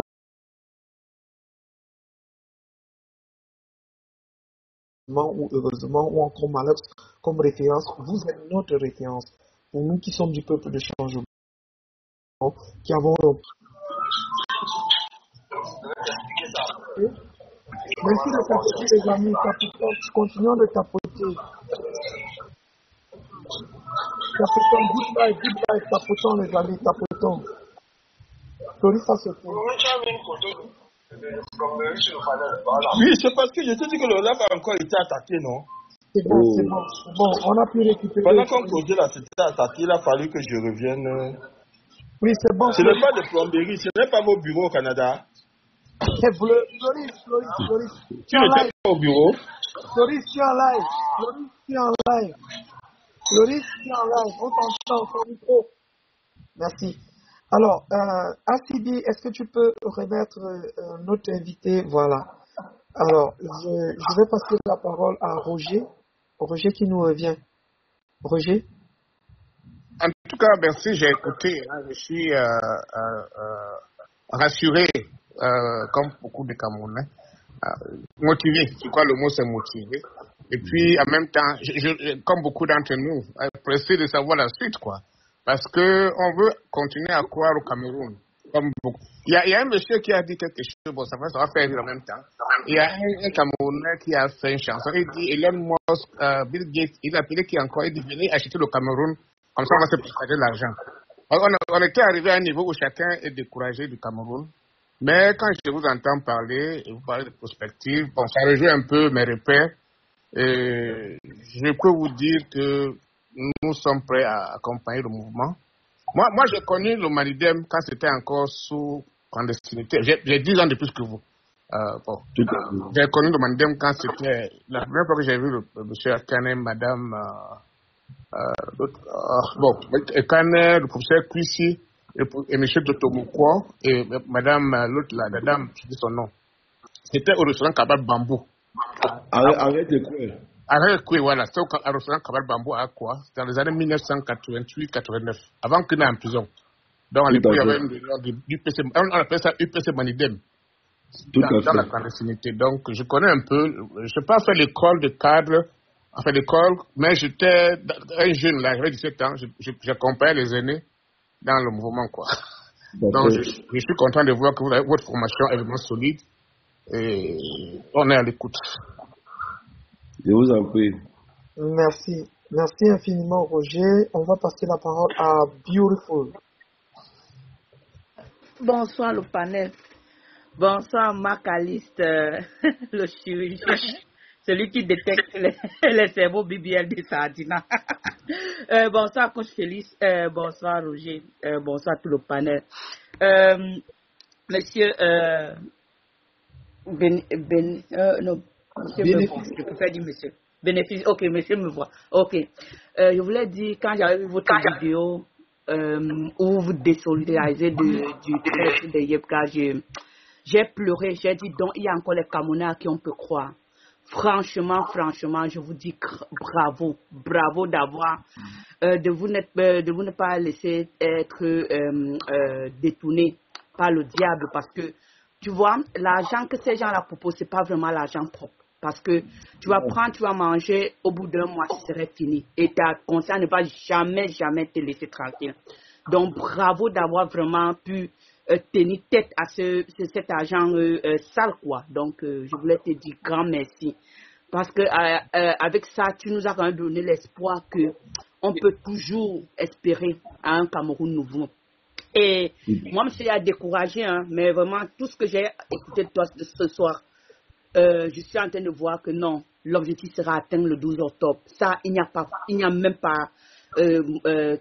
ou heureusement, ou encore malheureusement, comme référence, vous êtes notre référence. Pour nous qui sommes du peuple de changement, qui avons merci de tapoter les amis, continuons de tapoter. Tapotons, good life, tapotons les amis, tapotons. Florissa se fait. Oui, c'est parce que je te dis que le LOLAP a encore été attaqué, non? C'est bon, c'est bon, c'est bon. On a pu récupérer. Pendant qu'on causait là, c'était attaqué, il a fallu que je revienne. Oui, c'est bon. Ce n'est pas de plomberie, ce n'est pas vos bureaux au Canada. Floris, Tu n'étais pas au bureau? Floris, tu es en live. On t'entend sur le micro. Merci. Alors, Asibi, est-ce que tu peux remettre notre invité? Voilà. Alors, je vais passer la parole à Roger. Roger qui nous revient. Roger? En tout cas, merci, j'ai écouté. Je suis rassuré, comme beaucoup de Camerounais. Motivé, je crois le mot c'est motivé. Et puis, en même temps, comme beaucoup d'entre nous, pressé de savoir la suite, quoi. Parce que on veut continuer à croire au Cameroun. Comme beaucoup. Il y a un monsieur qui a dit quelque chose, bon, ça va faire rire en même temps. Il y a un Camerounais qui a fait une chanson. Il dit, Elon Musk, Bill Gates, il a appelé qui encore, il dit, venez acheter le Cameroun, comme ça on va se partager l'argent. On était arrivé à un niveau où chacun est découragé du Cameroun. Mais quand je vous entends parler, et vous parlez de prospective, bon, ça rejoint un peu mes repères. Et je peux vous dire que nous sommes prêts à accompagner le mouvement. Moi j'ai connu le Manidem quand c'était encore sous clandestinité. J'ai 10 ans de plus que vous. J'ai connu le Manidem quand c'était... La première fois que j'ai vu le monsieur Akane, madame... Akane, le professeur Kwisi, et monsieur Totomukwo, et madame, l'autre, la dame, je dis son nom. C'était au restaurant Kabal Bambou. Arrête de quoi? Arrête quoi, voilà. C'était au restaurant Kabal Bambou à quoi? C'était dans les années 1988-89, avant qu'il n'ait en prison. Donc, à l'époque, il y avait une UPC, on appelle ça UPC Manidem. Dans la clandestinité. Donc, je connais un peu. Je n'ai pas fait l'école de cadre, mais j'étais un jeune, là, j'avais 17 ans. J'accompagnais les aînés dans le mouvement, quoi. Donc, je suis content de voir que votre formation est vraiment solide et on est à l'écoute. Je vous en prie. Merci. Merci infiniment, Roger. On va passer la parole à Beautiful. Bonsoir, le panel. Bonsoir, Marc Aliste, le chirurgien. Celui qui détecte les cerveaux BBL de Sardina. Bonsoir, coach Félix. Bonsoir, Roger. Bonsoir, tout le panel. Monsieur, monsieur me voit. Je préfère dire monsieur. Bénéfice. Ok, monsieur me voit. Ok. Je voulais dire, quand j'avais vu votre vidéo où vous désolidarisez du traître de Yepka, j'ai pleuré. J'ai dit, donc, il y a encore les Camerounais à qui on peut croire. Franchement, je vous dis bravo d'avoir, de vous ne pas laisser être détourné par le diable, parce que, tu vois, l'argent que ces gens-là proposent, c'est pas vraiment l'argent propre. Parce que tu vas prendre, tu vas manger, au bout d'un mois, ce serait fini. Et ta conscience ne va jamais te laisser tranquille. Donc, bravo d'avoir vraiment pu tenir tête à cet argent sale, quoi. Donc, je voulais te dire grand merci. Parce que avec ça, tu nous as quand même donné l'espoir que on peut toujours espérer à un Cameroun nouveau. Et moi, je me suis découragé, hein, mais vraiment, tout ce que j'ai écouté de toi ce soir, je suis en train de voir que non, l'objectif sera atteint le 12 octobre. Ça, il n'y a même pas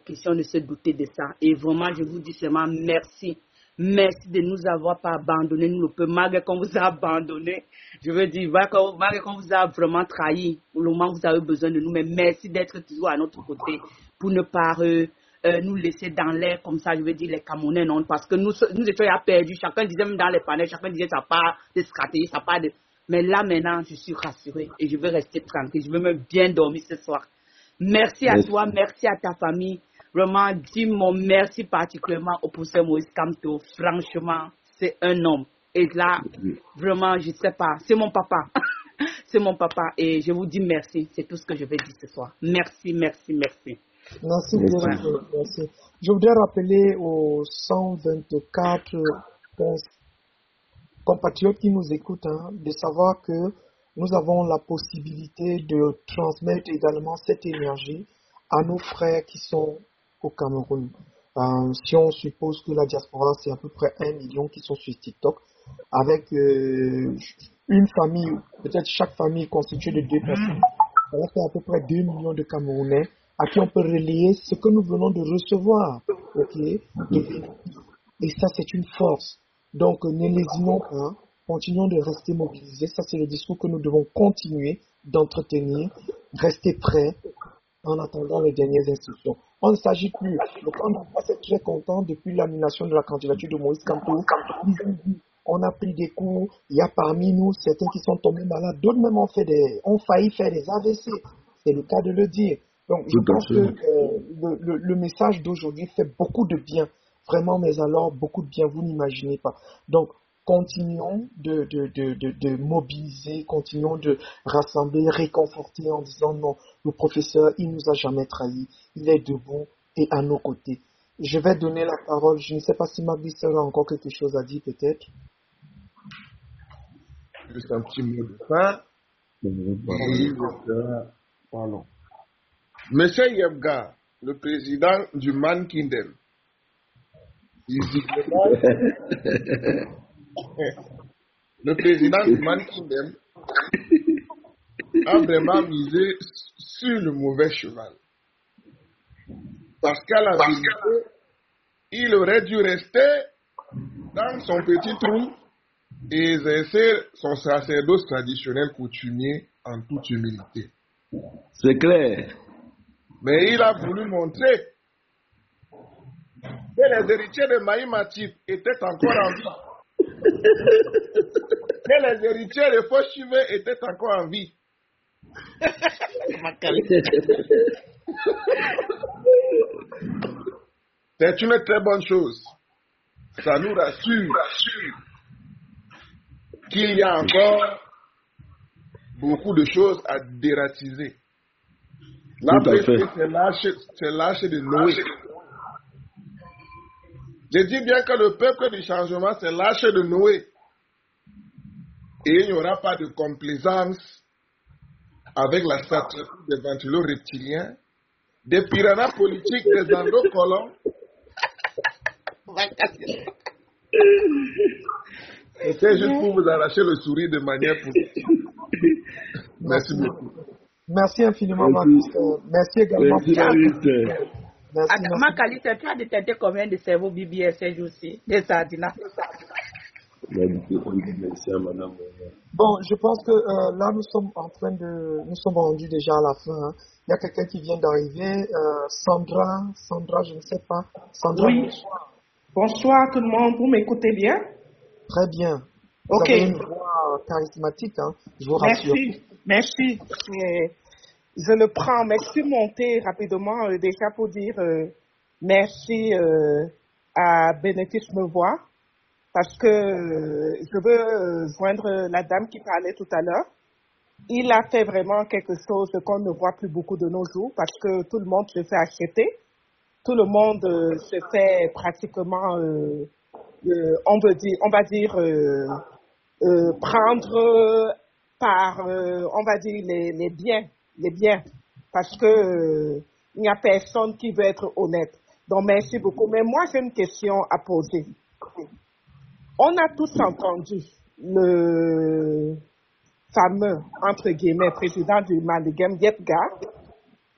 question de se douter de ça. Et vraiment, je vous dis seulement merci. Merci de nous avoir pas abandonnés, nous le peu, malgré qu'on vous a abandonnés. Je veux dire, malgré qu'on vous a vraiment trahi, au moment où vous avez besoin de nous, mais merci d'être toujours à notre côté pour ne pas nous laisser dans l'air comme ça, je veux dire, les Camerounais, non, parce que nous étions perdus. Chacun disait, même dans les panels, chacun disait, ça part de stratégie, ça part de... Mais là, maintenant, je suis rassurée et je veux rester tranquille. Je veux même bien dormir ce soir. Merci à toi, merci à ta famille. Vraiment, dis mon merci particulièrement au professeur Moïse Kamto. Franchement, c'est un homme. Et là, vraiment, je ne sais pas, c'est mon papa. C'est mon papa. Et je vous dis merci. C'est tout ce que je vais dire ce soir. Merci. Merci. Je voudrais rappeler aux 124 compatriotes qui nous écoutent, de savoir que nous avons la possibilité de transmettre également cette énergie à nos frères qui sont au Cameroun. Si on suppose que la diaspora, c'est à peu près 1 million qui sont sur TikTok, avec une famille, peut-être chaque famille constituée de 2 personnes. Ça va faire à peu près 2 millions de Camerounais à qui on peut relayer ce que nous venons de recevoir. Ok. Et ça, c'est une force. Donc, ne lésinons pas, continuons de rester mobilisés. Ça, c'est le discours que nous devons continuer d'entretenir, rester prêts en attendant les dernières instructions. On ne s'agit plus. Le camp d'en face est très content depuis l'annulation de la candidature de Moïse Kamto. On a pris des coups. Il y a parmi nous certains qui sont tombés malades. D'autres même ont failli faire des AVC. C'est le cas de le dire. Donc, je pense que le message d'aujourd'hui fait beaucoup de bien. Vraiment, mais alors, beaucoup de bien, vous n'imaginez pas. Donc, continuons de mobiliser, continuons de rassembler, réconforter en disant non, le professeur, il nous a jamais trahis, il est debout et à nos côtés. Je vais donner la parole, je ne sais pas si Magnus a encore quelque chose à dire peut-être. Juste un petit mot de fin. Pardon. Monsieur Yebga, le président du Man Kingdom, le président du Man Kingdom a vraiment misé sur le mauvais cheval. Parce qu'à la vérité, il aurait dû rester dans son petit trou et exercer son sacerdoce traditionnel coutumier en toute humilité. C'est clair. Mais il a voulu montrer que les héritiers de Maï Matip étaient encore en vie. Que les héritiers de Foshive étaient encore en vie. C'est une très bonne chose. Ça nous rassure qu'il y a encore beaucoup de choses à dératiser. La vérité, c'est lâche de Noé. Je dis bien que le peuple du changement, c'est lâche de Noé. Et il n'y aura pas de complaisance avec la stratégie des ventilo reptiliens, des piranhas politiques, des endocolons. C'était juste pour vous arracher le sourire de manière positive. Merci beaucoup. Merci infiniment, Magnus. Merci également. Merci. Makali, tu as détecté combien de cerveaux BBS ces jours-ci? Des sardinas. Bon, je pense que là, nous sommes rendus déjà à la fin. Hein. Il y a quelqu'un qui vient d'arriver. Sandra, je ne sais pas. Sandra, oui. Bonsoir tout le monde. Vous m'écoutez bien? Très bien. Vous avez une voix charismatique, hein, je vous rassure. Merci. Je le prends. Merci de monter rapidement déjà pour dire merci à Bénéfice Me Voix parce que je veux joindre la dame qui parlait tout à l'heure. Il a fait vraiment quelque chose qu'on ne voit plus beaucoup de nos jours parce que tout le monde se fait acheter. Tout le monde se fait pratiquement, on va dire prendre par, on va dire, les biens, parce que il n'y a personne qui veut être honnête. Donc, merci beaucoup. Mais moi, j'ai une question à poser. On a tous entendu le fameux, entre guillemets, président du Manigem, Yebga,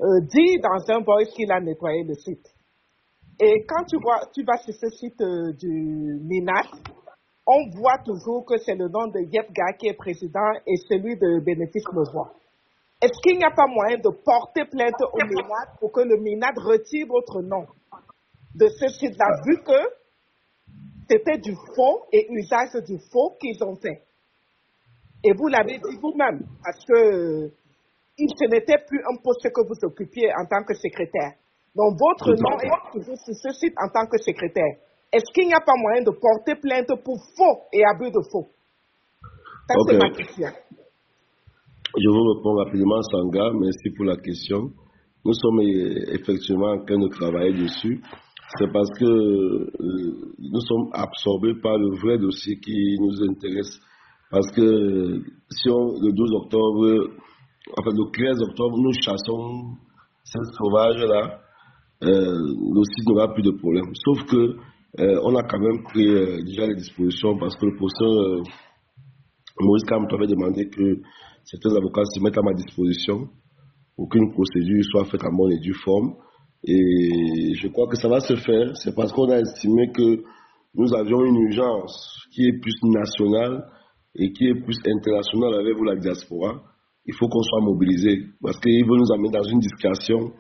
dit dans un voice qu'il a nettoyé le site. Et quand tu vas sur ce site du MINAT, on voit toujours que c'est le nom de Yebga qui est président et celui de Bénéfice Me Voix. Est-ce qu'il n'y a pas moyen de porter plainte au MINAT pour que le MINAT retire votre nom de ce site-là, vu que c'était du faux et usage du faux qu'ils ont fait? Et vous l'avez dit vous-même, parce que ce n'était plus un poste que vous occupiez en tant que secrétaire. Donc, votre nom est toujours sur ce site en tant que secrétaire. Est-ce qu'il n'y a pas moyen de porter plainte pour faux et abus de faux? Ça, c'est ma question. Je vous réponds rapidement, Sanga. Merci pour la question. Nous sommes effectivement en train de travailler dessus. C'est parce que nous sommes absorbés par le vrai dossier qui nous intéresse. Parce que si le 12 octobre, enfin le 13 octobre, nous chassons ces sauvages-là, le site n'aura plus de problème. Sauf que On a quand même pris déjà les dispositions parce que le professeur Maurice Kamto avait demandé que certains avocats se mettent à ma disposition pour qu'une procédure soit faite en bonne et due forme. Et je crois que ça va se faire. C'est parce qu'on a estimé que nous avions une urgence qui est plus nationale et qui est plus internationale avec vous, la diaspora. Il faut qu'on soit mobilisé parce qu'ils veulent nous amener dans une discussion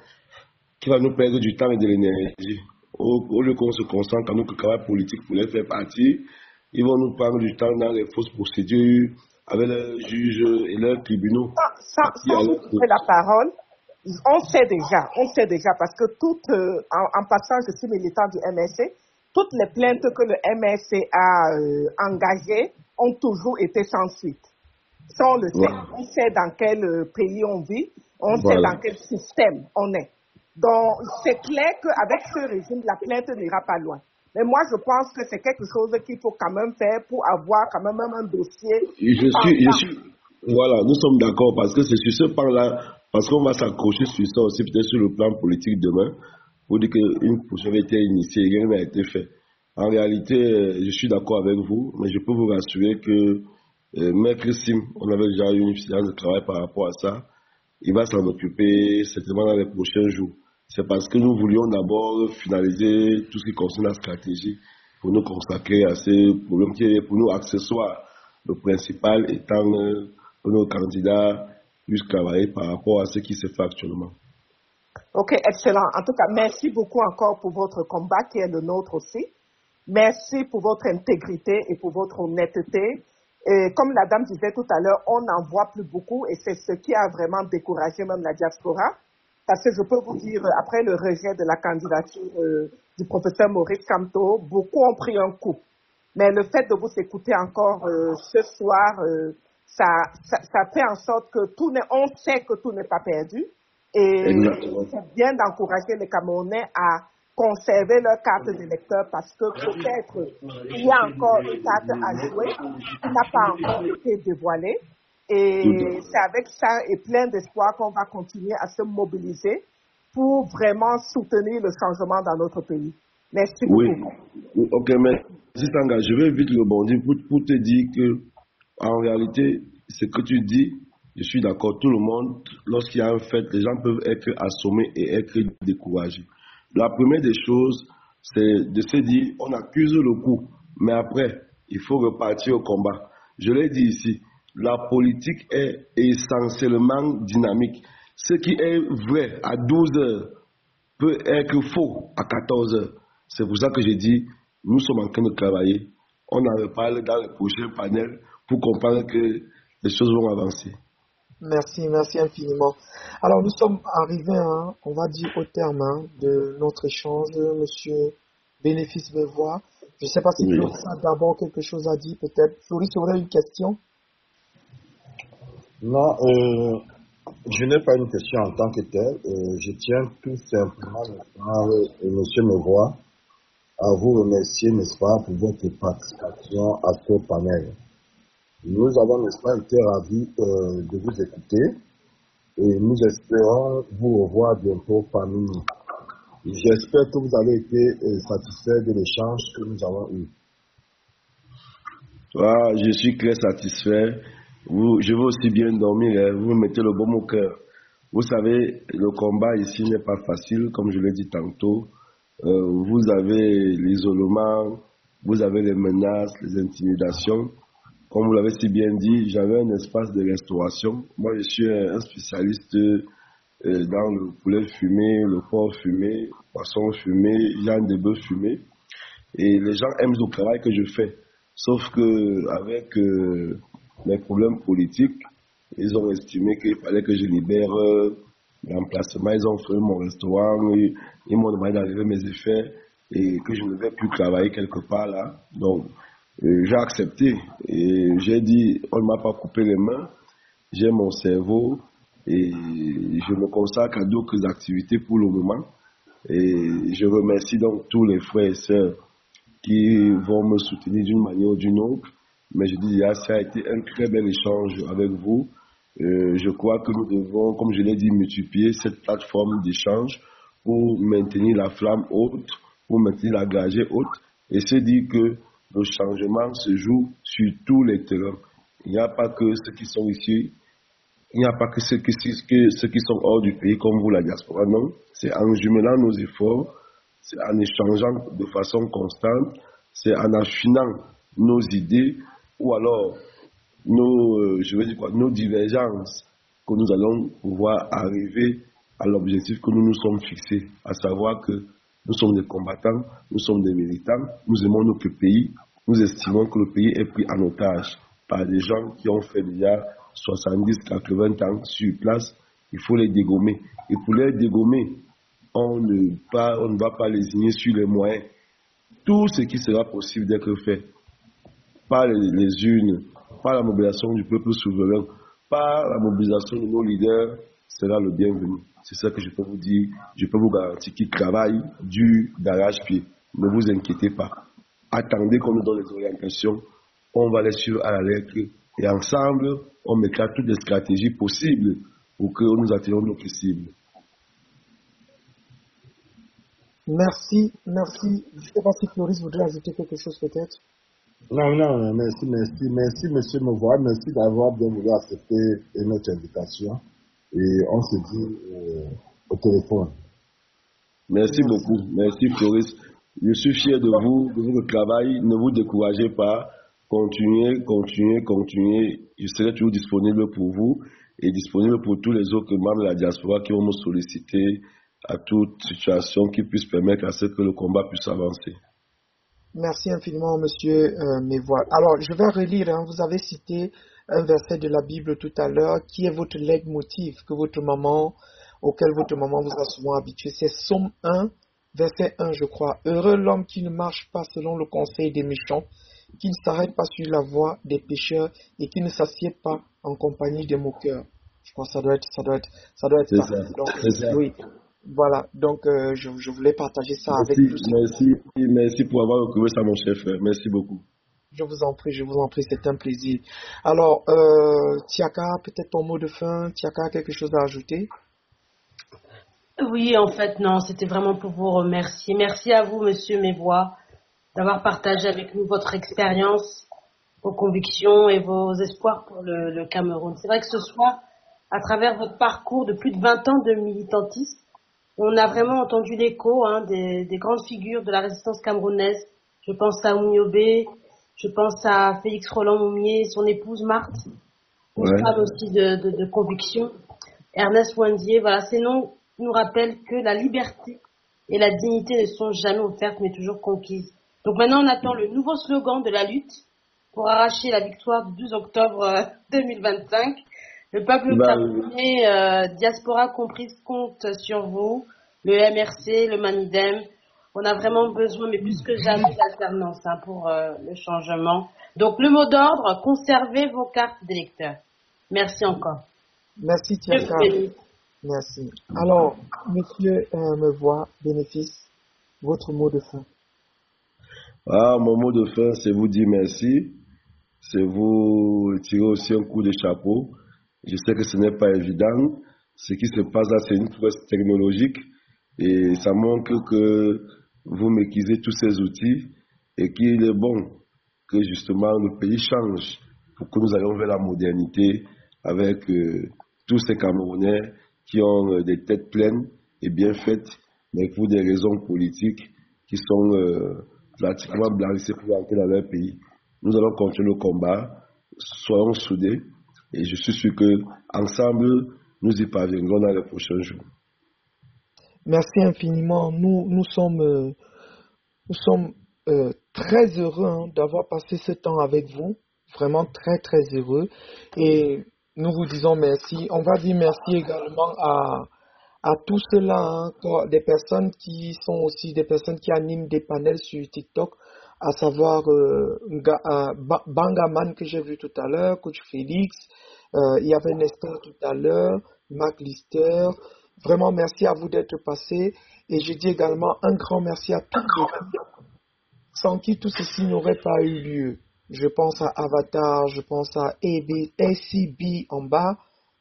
qui va nous perdre du temps et de l'énergie. Au lieu qu'on se concentre en nous que travail politique pour les faire partir, ils vont nous prendre du temps dans les fausses procédures avec leurs juges et leurs tribunaux. Sans vous couper la parole, on sait déjà, parce que en passant, je suis militant du MSC, toutes les plaintes que le MSC a engagées ont toujours été sans suite. Ça, on le sait. On sait dans quel pays on vit, on sait dans quel système on est. Donc, c'est clair qu'avec ce régime, la plainte n'ira pas loin. Mais moi, je pense que c'est quelque chose qu'il faut quand même faire pour avoir quand même un dossier. Voilà, nous sommes d'accord parce que c'est sur ce plan-là, parce qu'on va s'accrocher sur ça aussi, peut-être sur le plan politique demain, pour dire qu'une procédure a été initiée, rien n'a été fait. En réalité, je suis d'accord avec vous, mais je peux vous rassurer que Maître Sim, on avait déjà eu une séance de travail par rapport à ça, il va s'en occuper certainement dans les prochains jours. C'est parce que nous voulions d'abord finaliser tout ce qui concerne la stratégie pour nous consacrer à ces problèmes qui est pour nous accessoires. Le principal étant nos candidats puissent travailler par rapport à ce qui se fait actuellement. Ok, excellent. En tout cas, merci beaucoup encore pour votre combat qui est le nôtre aussi. Merci pour votre intégrité et pour votre honnêteté. Et comme la dame disait tout à l'heure, on n'en voit plus beaucoup et c'est ce qui a vraiment découragé même la diaspora. Parce que je peux vous dire, après le rejet de la candidature du professeur Maurice Kamto, beaucoup ont pris un coup. Mais le fait de vous écouter encore ce soir, ça fait en sorte que on sait que tout n'est pas perdu. Et c'est bien d'encourager les Camerounais à conserver leur carte d'électeur parce que peut-être il y a encore une carte à jouer qui n'a pas encore été dévoilée. Et c'est avec ça et plein d'espoir qu'on va continuer à se mobiliser pour vraiment soutenir le changement dans notre pays. Merci beaucoup. Oui, ok, mais Tanga, je vais vite rebondir pour te dire que en réalité, ce que tu dis, je suis d'accord, tout le monde, lorsqu'il y a un fait, les gens peuvent être assommés et être découragés. La première des choses, c'est de se dire, on accuse le coup, mais après, il faut repartir au combat. Je l'ai dit ici, la politique est essentiellement dynamique. Ce qui est vrai à 12 heures peut être faux à 14 heures. C'est pour ça que j'ai dit, nous sommes en train de travailler. On en reparle dans le prochain panel pour comprendre que les choses vont avancer. Merci infiniment. Alors, nous sommes arrivés, on va dire, au terme de notre échange, monsieur Bénéfice Bevois. Je ne sais pas si Floris a d'abord quelque chose à dire, peut-être. Floris, tu aurais une question? Non, je n'ai pas une question en tant que telle. Je tiens tout simplement, monsieur Bevois, à vous remercier, n'est-ce pas, pour votre participation à ce panel. Nous avons, n'est-ce pas, été ravis de vous écouter et nous espérons vous revoir bientôt parmi nous. J'espère que vous avez été satisfait de l'échange que nous avons eu. Je suis très satisfait. Je veux aussi bien dormir. Vous mettez le baume au cœur. Vous savez, le combat ici n'est pas facile, comme je l'ai dit tantôt. Vous avez l'isolement, vous avez les menaces, les intimidations. Comme vous l'avez si bien dit, j'avais un espace de restauration. Moi, je suis un spécialiste dans le poulet fumé, le porc fumé, le poisson fumé, viande de bœuf fumé. Et les gens aiment le travail que je fais. Sauf que avec mes problèmes politiques, ils ont estimé qu'il fallait que je libère l'emplacement. Ils ont fait mon restaurant, ils m'ont demandé d'enlever mes effets et que je ne vais plus travailler quelque part là. Donc, j'ai accepté et j'ai dit, on ne m'a pas coupé les mains, j'ai mon cerveau et je me consacre à d'autres activités pour le moment. Et je remercie donc tous les frères et sœurs qui vont me soutenir d'une manière ou d'une autre. Mais je dis, ça a été un très bel échange avec vous. Je crois que nous devons, comme je l'ai dit, multiplier cette plateforme d'échange pour maintenir la flamme haute, pour maintenir la gagée haute et se dire que le changement se joue sur tous les terrains. Il n'y a pas que ceux qui sont ici, il n'y a pas que ceux qui sont hors du pays comme vous, la diaspora, non. C'est en jumelant nos efforts, c'est en échangeant de façon constante, c'est en affinant nos idées ou alors nos divergences que nous allons pouvoir arriver à l'objectif que nous nous sommes fixés, à savoir que nous sommes des combattants, nous sommes des militants, nous aimons notre pays, nous estimons que le pays est pris en otage par des gens qui ont fait déjà 70, 80 ans sur place. Il faut les dégommer. Et pour les dégommer, on ne va pas lésigner sur les moyens. Tout ce qui sera possible d'être fait par les urnes, par la mobilisation du peuple souverain, par la mobilisation de nos leaders, sera le bienvenu. C'est ça que je peux vous dire. Je peux vous garantir qu'ils travaillent d'arrache-pied. Ne vous inquiétez pas. Attendez qu'on nous donne les orientations. On va les suivre à la lettre. Et ensemble, on mettra toutes les stratégies possibles pour que nous atteignions notre cible. Merci. Je ne sais pas si Floris voudrait ajouter quelque chose peut-être. Non, merci, monsieur Mevois, merci d'avoir bien voulu accepter notre invitation. Et on se dit au téléphone. Merci beaucoup. Merci Floris. Je suis fier de vous, de votre travail. Ne vous découragez pas. Continuez. Je serai toujours disponible pour vous et disponible pour tous les autres membres de la diaspora qui vont me solliciter à toute situation qui puisse permettre à ce que le combat puisse avancer. Merci infiniment, monsieur Mevois. Alors, je vais relire. Vous avez cité un verset de la Bible tout à l'heure qui est votre leitmotiv auquel votre maman vous a souvent habitué. C'est Somme 1, verset 1, je crois. Heureux l'homme qui ne marche pas selon le conseil des méchants, qui ne s'arrête pas sur la voie des pécheurs et qui ne s'assied pas en compagnie des moqueurs. Je crois que ça doit être ça. Donc, c'est ça. Oui. Voilà, donc je voulais partager ça avec vous. Merci pour avoir recouvert ça, mon chef. Merci beaucoup. Je vous en prie, c'est un plaisir. Alors, Tiaka, peut-être ton mot de fin. Tiaka, quelque chose à ajouter? Oui, en fait, non, c'était vraiment pour vous remercier. Merci à vous, monsieur Mevois, d'avoir partagé avec nous votre expérience, vos convictions et vos espoirs pour le Cameroun. C'est vrai que ce soir, à travers votre parcours de plus de 20 ans de militantisme, on a vraiment entendu l'écho des grandes figures de la résistance camerounaise. Je pense à Oumyobé, je pense à Félix Roland Moumier, son épouse Marthe, une femme aussi de conviction. Ernest Ouandié, voilà, ces noms nous rappellent que la liberté et la dignité ne sont jamais offertes mais toujours conquises. Donc maintenant on attend le nouveau slogan de la lutte pour arracher la victoire du 12 octobre 2025. Le peuple camerounais, diaspora comprise, compte sur vous, le MRC, le Manidem. On a vraiment besoin, mais plus que jamais, d'alternance pour le changement. Donc le mot d'ordre, conservez vos cartes d'électeurs. Merci encore. Merci Tiaka. Merci. Alors, monsieur Mevois, Bénéfice, votre mot de fin. Mon mot de fin, c'est vous dire merci. C'est vous tirer aussi un coup de chapeau. Je sais que ce n'est pas évident. Ce qui se passe là, c'est une prouesse technologique et ça montre que vous maîtrisez tous ces outils et qu'il est bon que justement le pays change pour que nous allions vers la modernité avec tous ces Camerounais qui ont des têtes pleines et bien faites, mais pour des raisons politiques qui sont pratiquement blanchissées pour entrer dans leur pays. Nous allons continuer le combat, soyons soudés. Et je suis sûr qu'ensemble, nous y parviendrons dans les prochains jours. Merci infiniment. Nous sommes très heureux d'avoir passé ce temps avec vous. Vraiment très, très heureux. Et nous vous disons merci. On va dire merci également à tous ceux-là, des personnes qui sont aussi des personnes qui animent des panels sur TikTok, à savoir Bangaman que j'ai vu tout à l'heure, Coach Félix, il y avait Nestor tout à l'heure, Marc Lister. Vraiment merci à vous d'être passés et je dis également un grand merci à toutes les filles sans qui tout ceci n'aurait pas eu lieu. Je pense à Avatar, je pense à ACB en bas,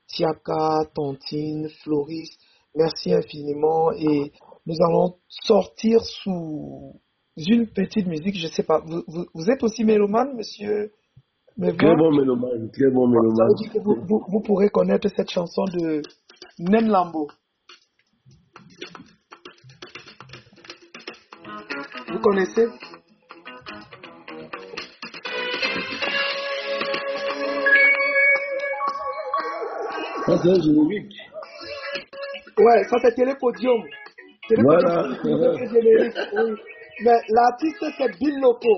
Tiaka, Tantine, Floris. Merci infiniment et nous allons sortir sous une petite musique, je sais pas. Vous êtes aussi mélomane, monsieur Très Mévois? bon mélomane, très bon Ça veut mélomane. dire que vous pourrez connaître cette chanson de Nen Lambo. Vous connaissez? Ça, c'est un générique. Ouais, ça c'est Télépodium. Voilà. C'est générique, oui. Mais l'artiste c'est Bill Loco.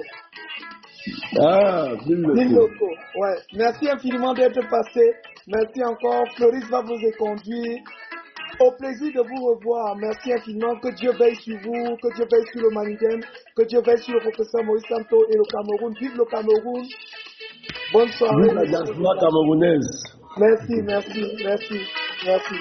Ah, Bill Bill Loco. Loco, ouais. Merci infiniment d'être passé. Merci encore. Floris va vous conduire. Au plaisir de vous revoir. Merci infiniment. Que Dieu veille sur vous, que Dieu veille sur le Manigem, que Dieu veille sur le professeur Moïse Santo et le Cameroun. Vive le Cameroun. Bonne soirée. Vive la diaspora camerounaise. Merci, merci, merci, merci.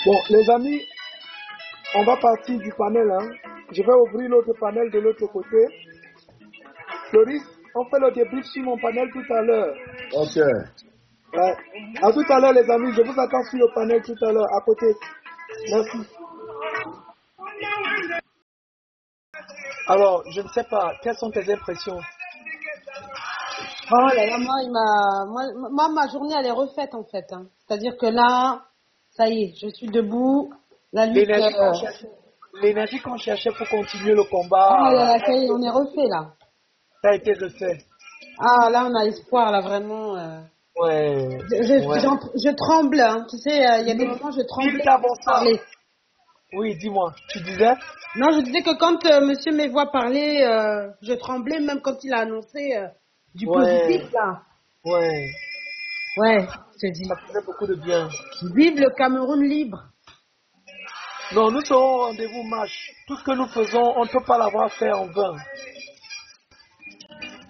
Bon, les amis, on va partir du panel. Hein. Je vais ouvrir l'autre panel de l'autre côté. Floris, on fait le débrief sur mon panel tout à l'heure. Ok. Ouais. À tout à l'heure, les amis. Je vous attends sur le panel tout à l'heure, à côté. Merci. Alors, je ne sais pas, quelles sont tes impressions? Oh là là, moi, ma journée, elle est refaite, en fait. Hein. C'est-à-dire que là, ça y est, je suis debout. La lutte... L'énergie qu'on cherchait pour continuer le combat... Oh là là, ça y est, on est refait, là. Ça a été refait. Ah, là, on a espoir, là, vraiment. Ouais. Je tremble, hein. Tu sais, il y a des moments, je tremble pour parler. Oui, dis-moi, tu disais? Non, je disais que quand monsieur Mévois parlait, je tremblais, même quand il a annoncé du positif, là. Ouais. Ouais, je te dis. Ça faisait beaucoup de bien. Vive le Cameroun libre. Non, nous serons au rendez-vous match. Tout ce que nous faisons, on ne peut pas l'avoir fait en vain.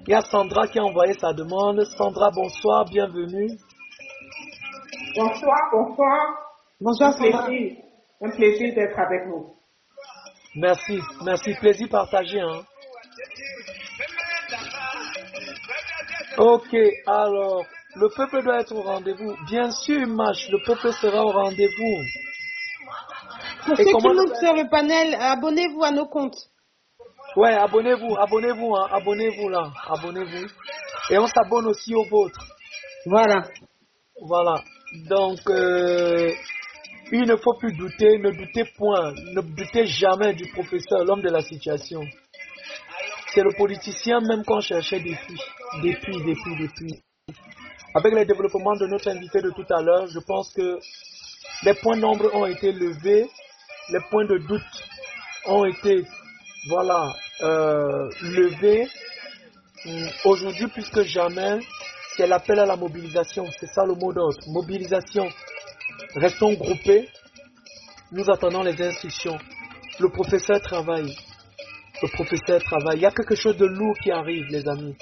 Il y a Sandra qui a envoyé sa demande. Sandra, bonsoir, bienvenue. Bonsoir, bonsoir. Bonsoir, Sandra. Un plaisir d'être avec vous. Merci, merci. Plaisir partagé. Hein. Ok, alors, le peuple doit être au rendez-vous. Bien sûr, match, le peuple sera au rendez-vous. Pour ceux qui montent sur le panel, abonnez-vous à nos comptes. Ouais, abonnez-vous, hein, abonnez-vous là, abonnez-vous. Et on s'abonne aussi au vôtre. Voilà. Voilà. Donc, il ne faut plus douter, ne doutez point, ne doutez jamais du professeur, l'homme de la situation. C'est le politicien même qu'on cherchait depuis. Avec les développements de notre invité de tout à l'heure, je pense que les points d'ombre ont été levés, les points de doute ont été, voilà, levés. Aujourd'hui, plus que jamais, c'est l'appel à la mobilisation. C'est ça le mot d'ordre. Mobilisation. Restons groupés. Nous attendons les instructions. Le professeur travaille. Il y a quelque chose de lourd qui arrive, les amis.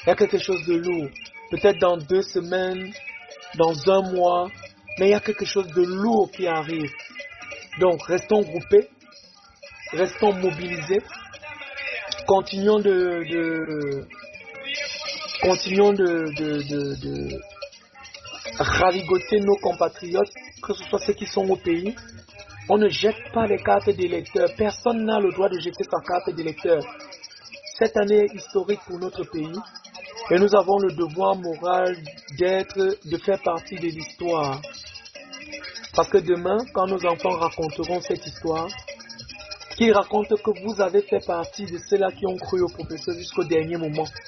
Il y a quelque chose de lourd. Peut-être dans 2 semaines, dans 1 mois. Mais il y a quelque chose de lourd qui arrive. Donc, restons groupés. Restons mobilisés. Continuons de ravigoter nos compatriotes, que ce soit ceux qui sont au pays. On ne jette pas les cartes d'électeurs. Personne n'a le droit de jeter sa carte d'électeur. Cette année est historique pour notre pays et nous avons le devoir moral de faire partie de l'histoire. Parce que demain, quand nos enfants raconteront cette histoire, qu'ils racontent que vous avez fait partie de ceux-là qui ont cru au professeur jusqu'au dernier moment.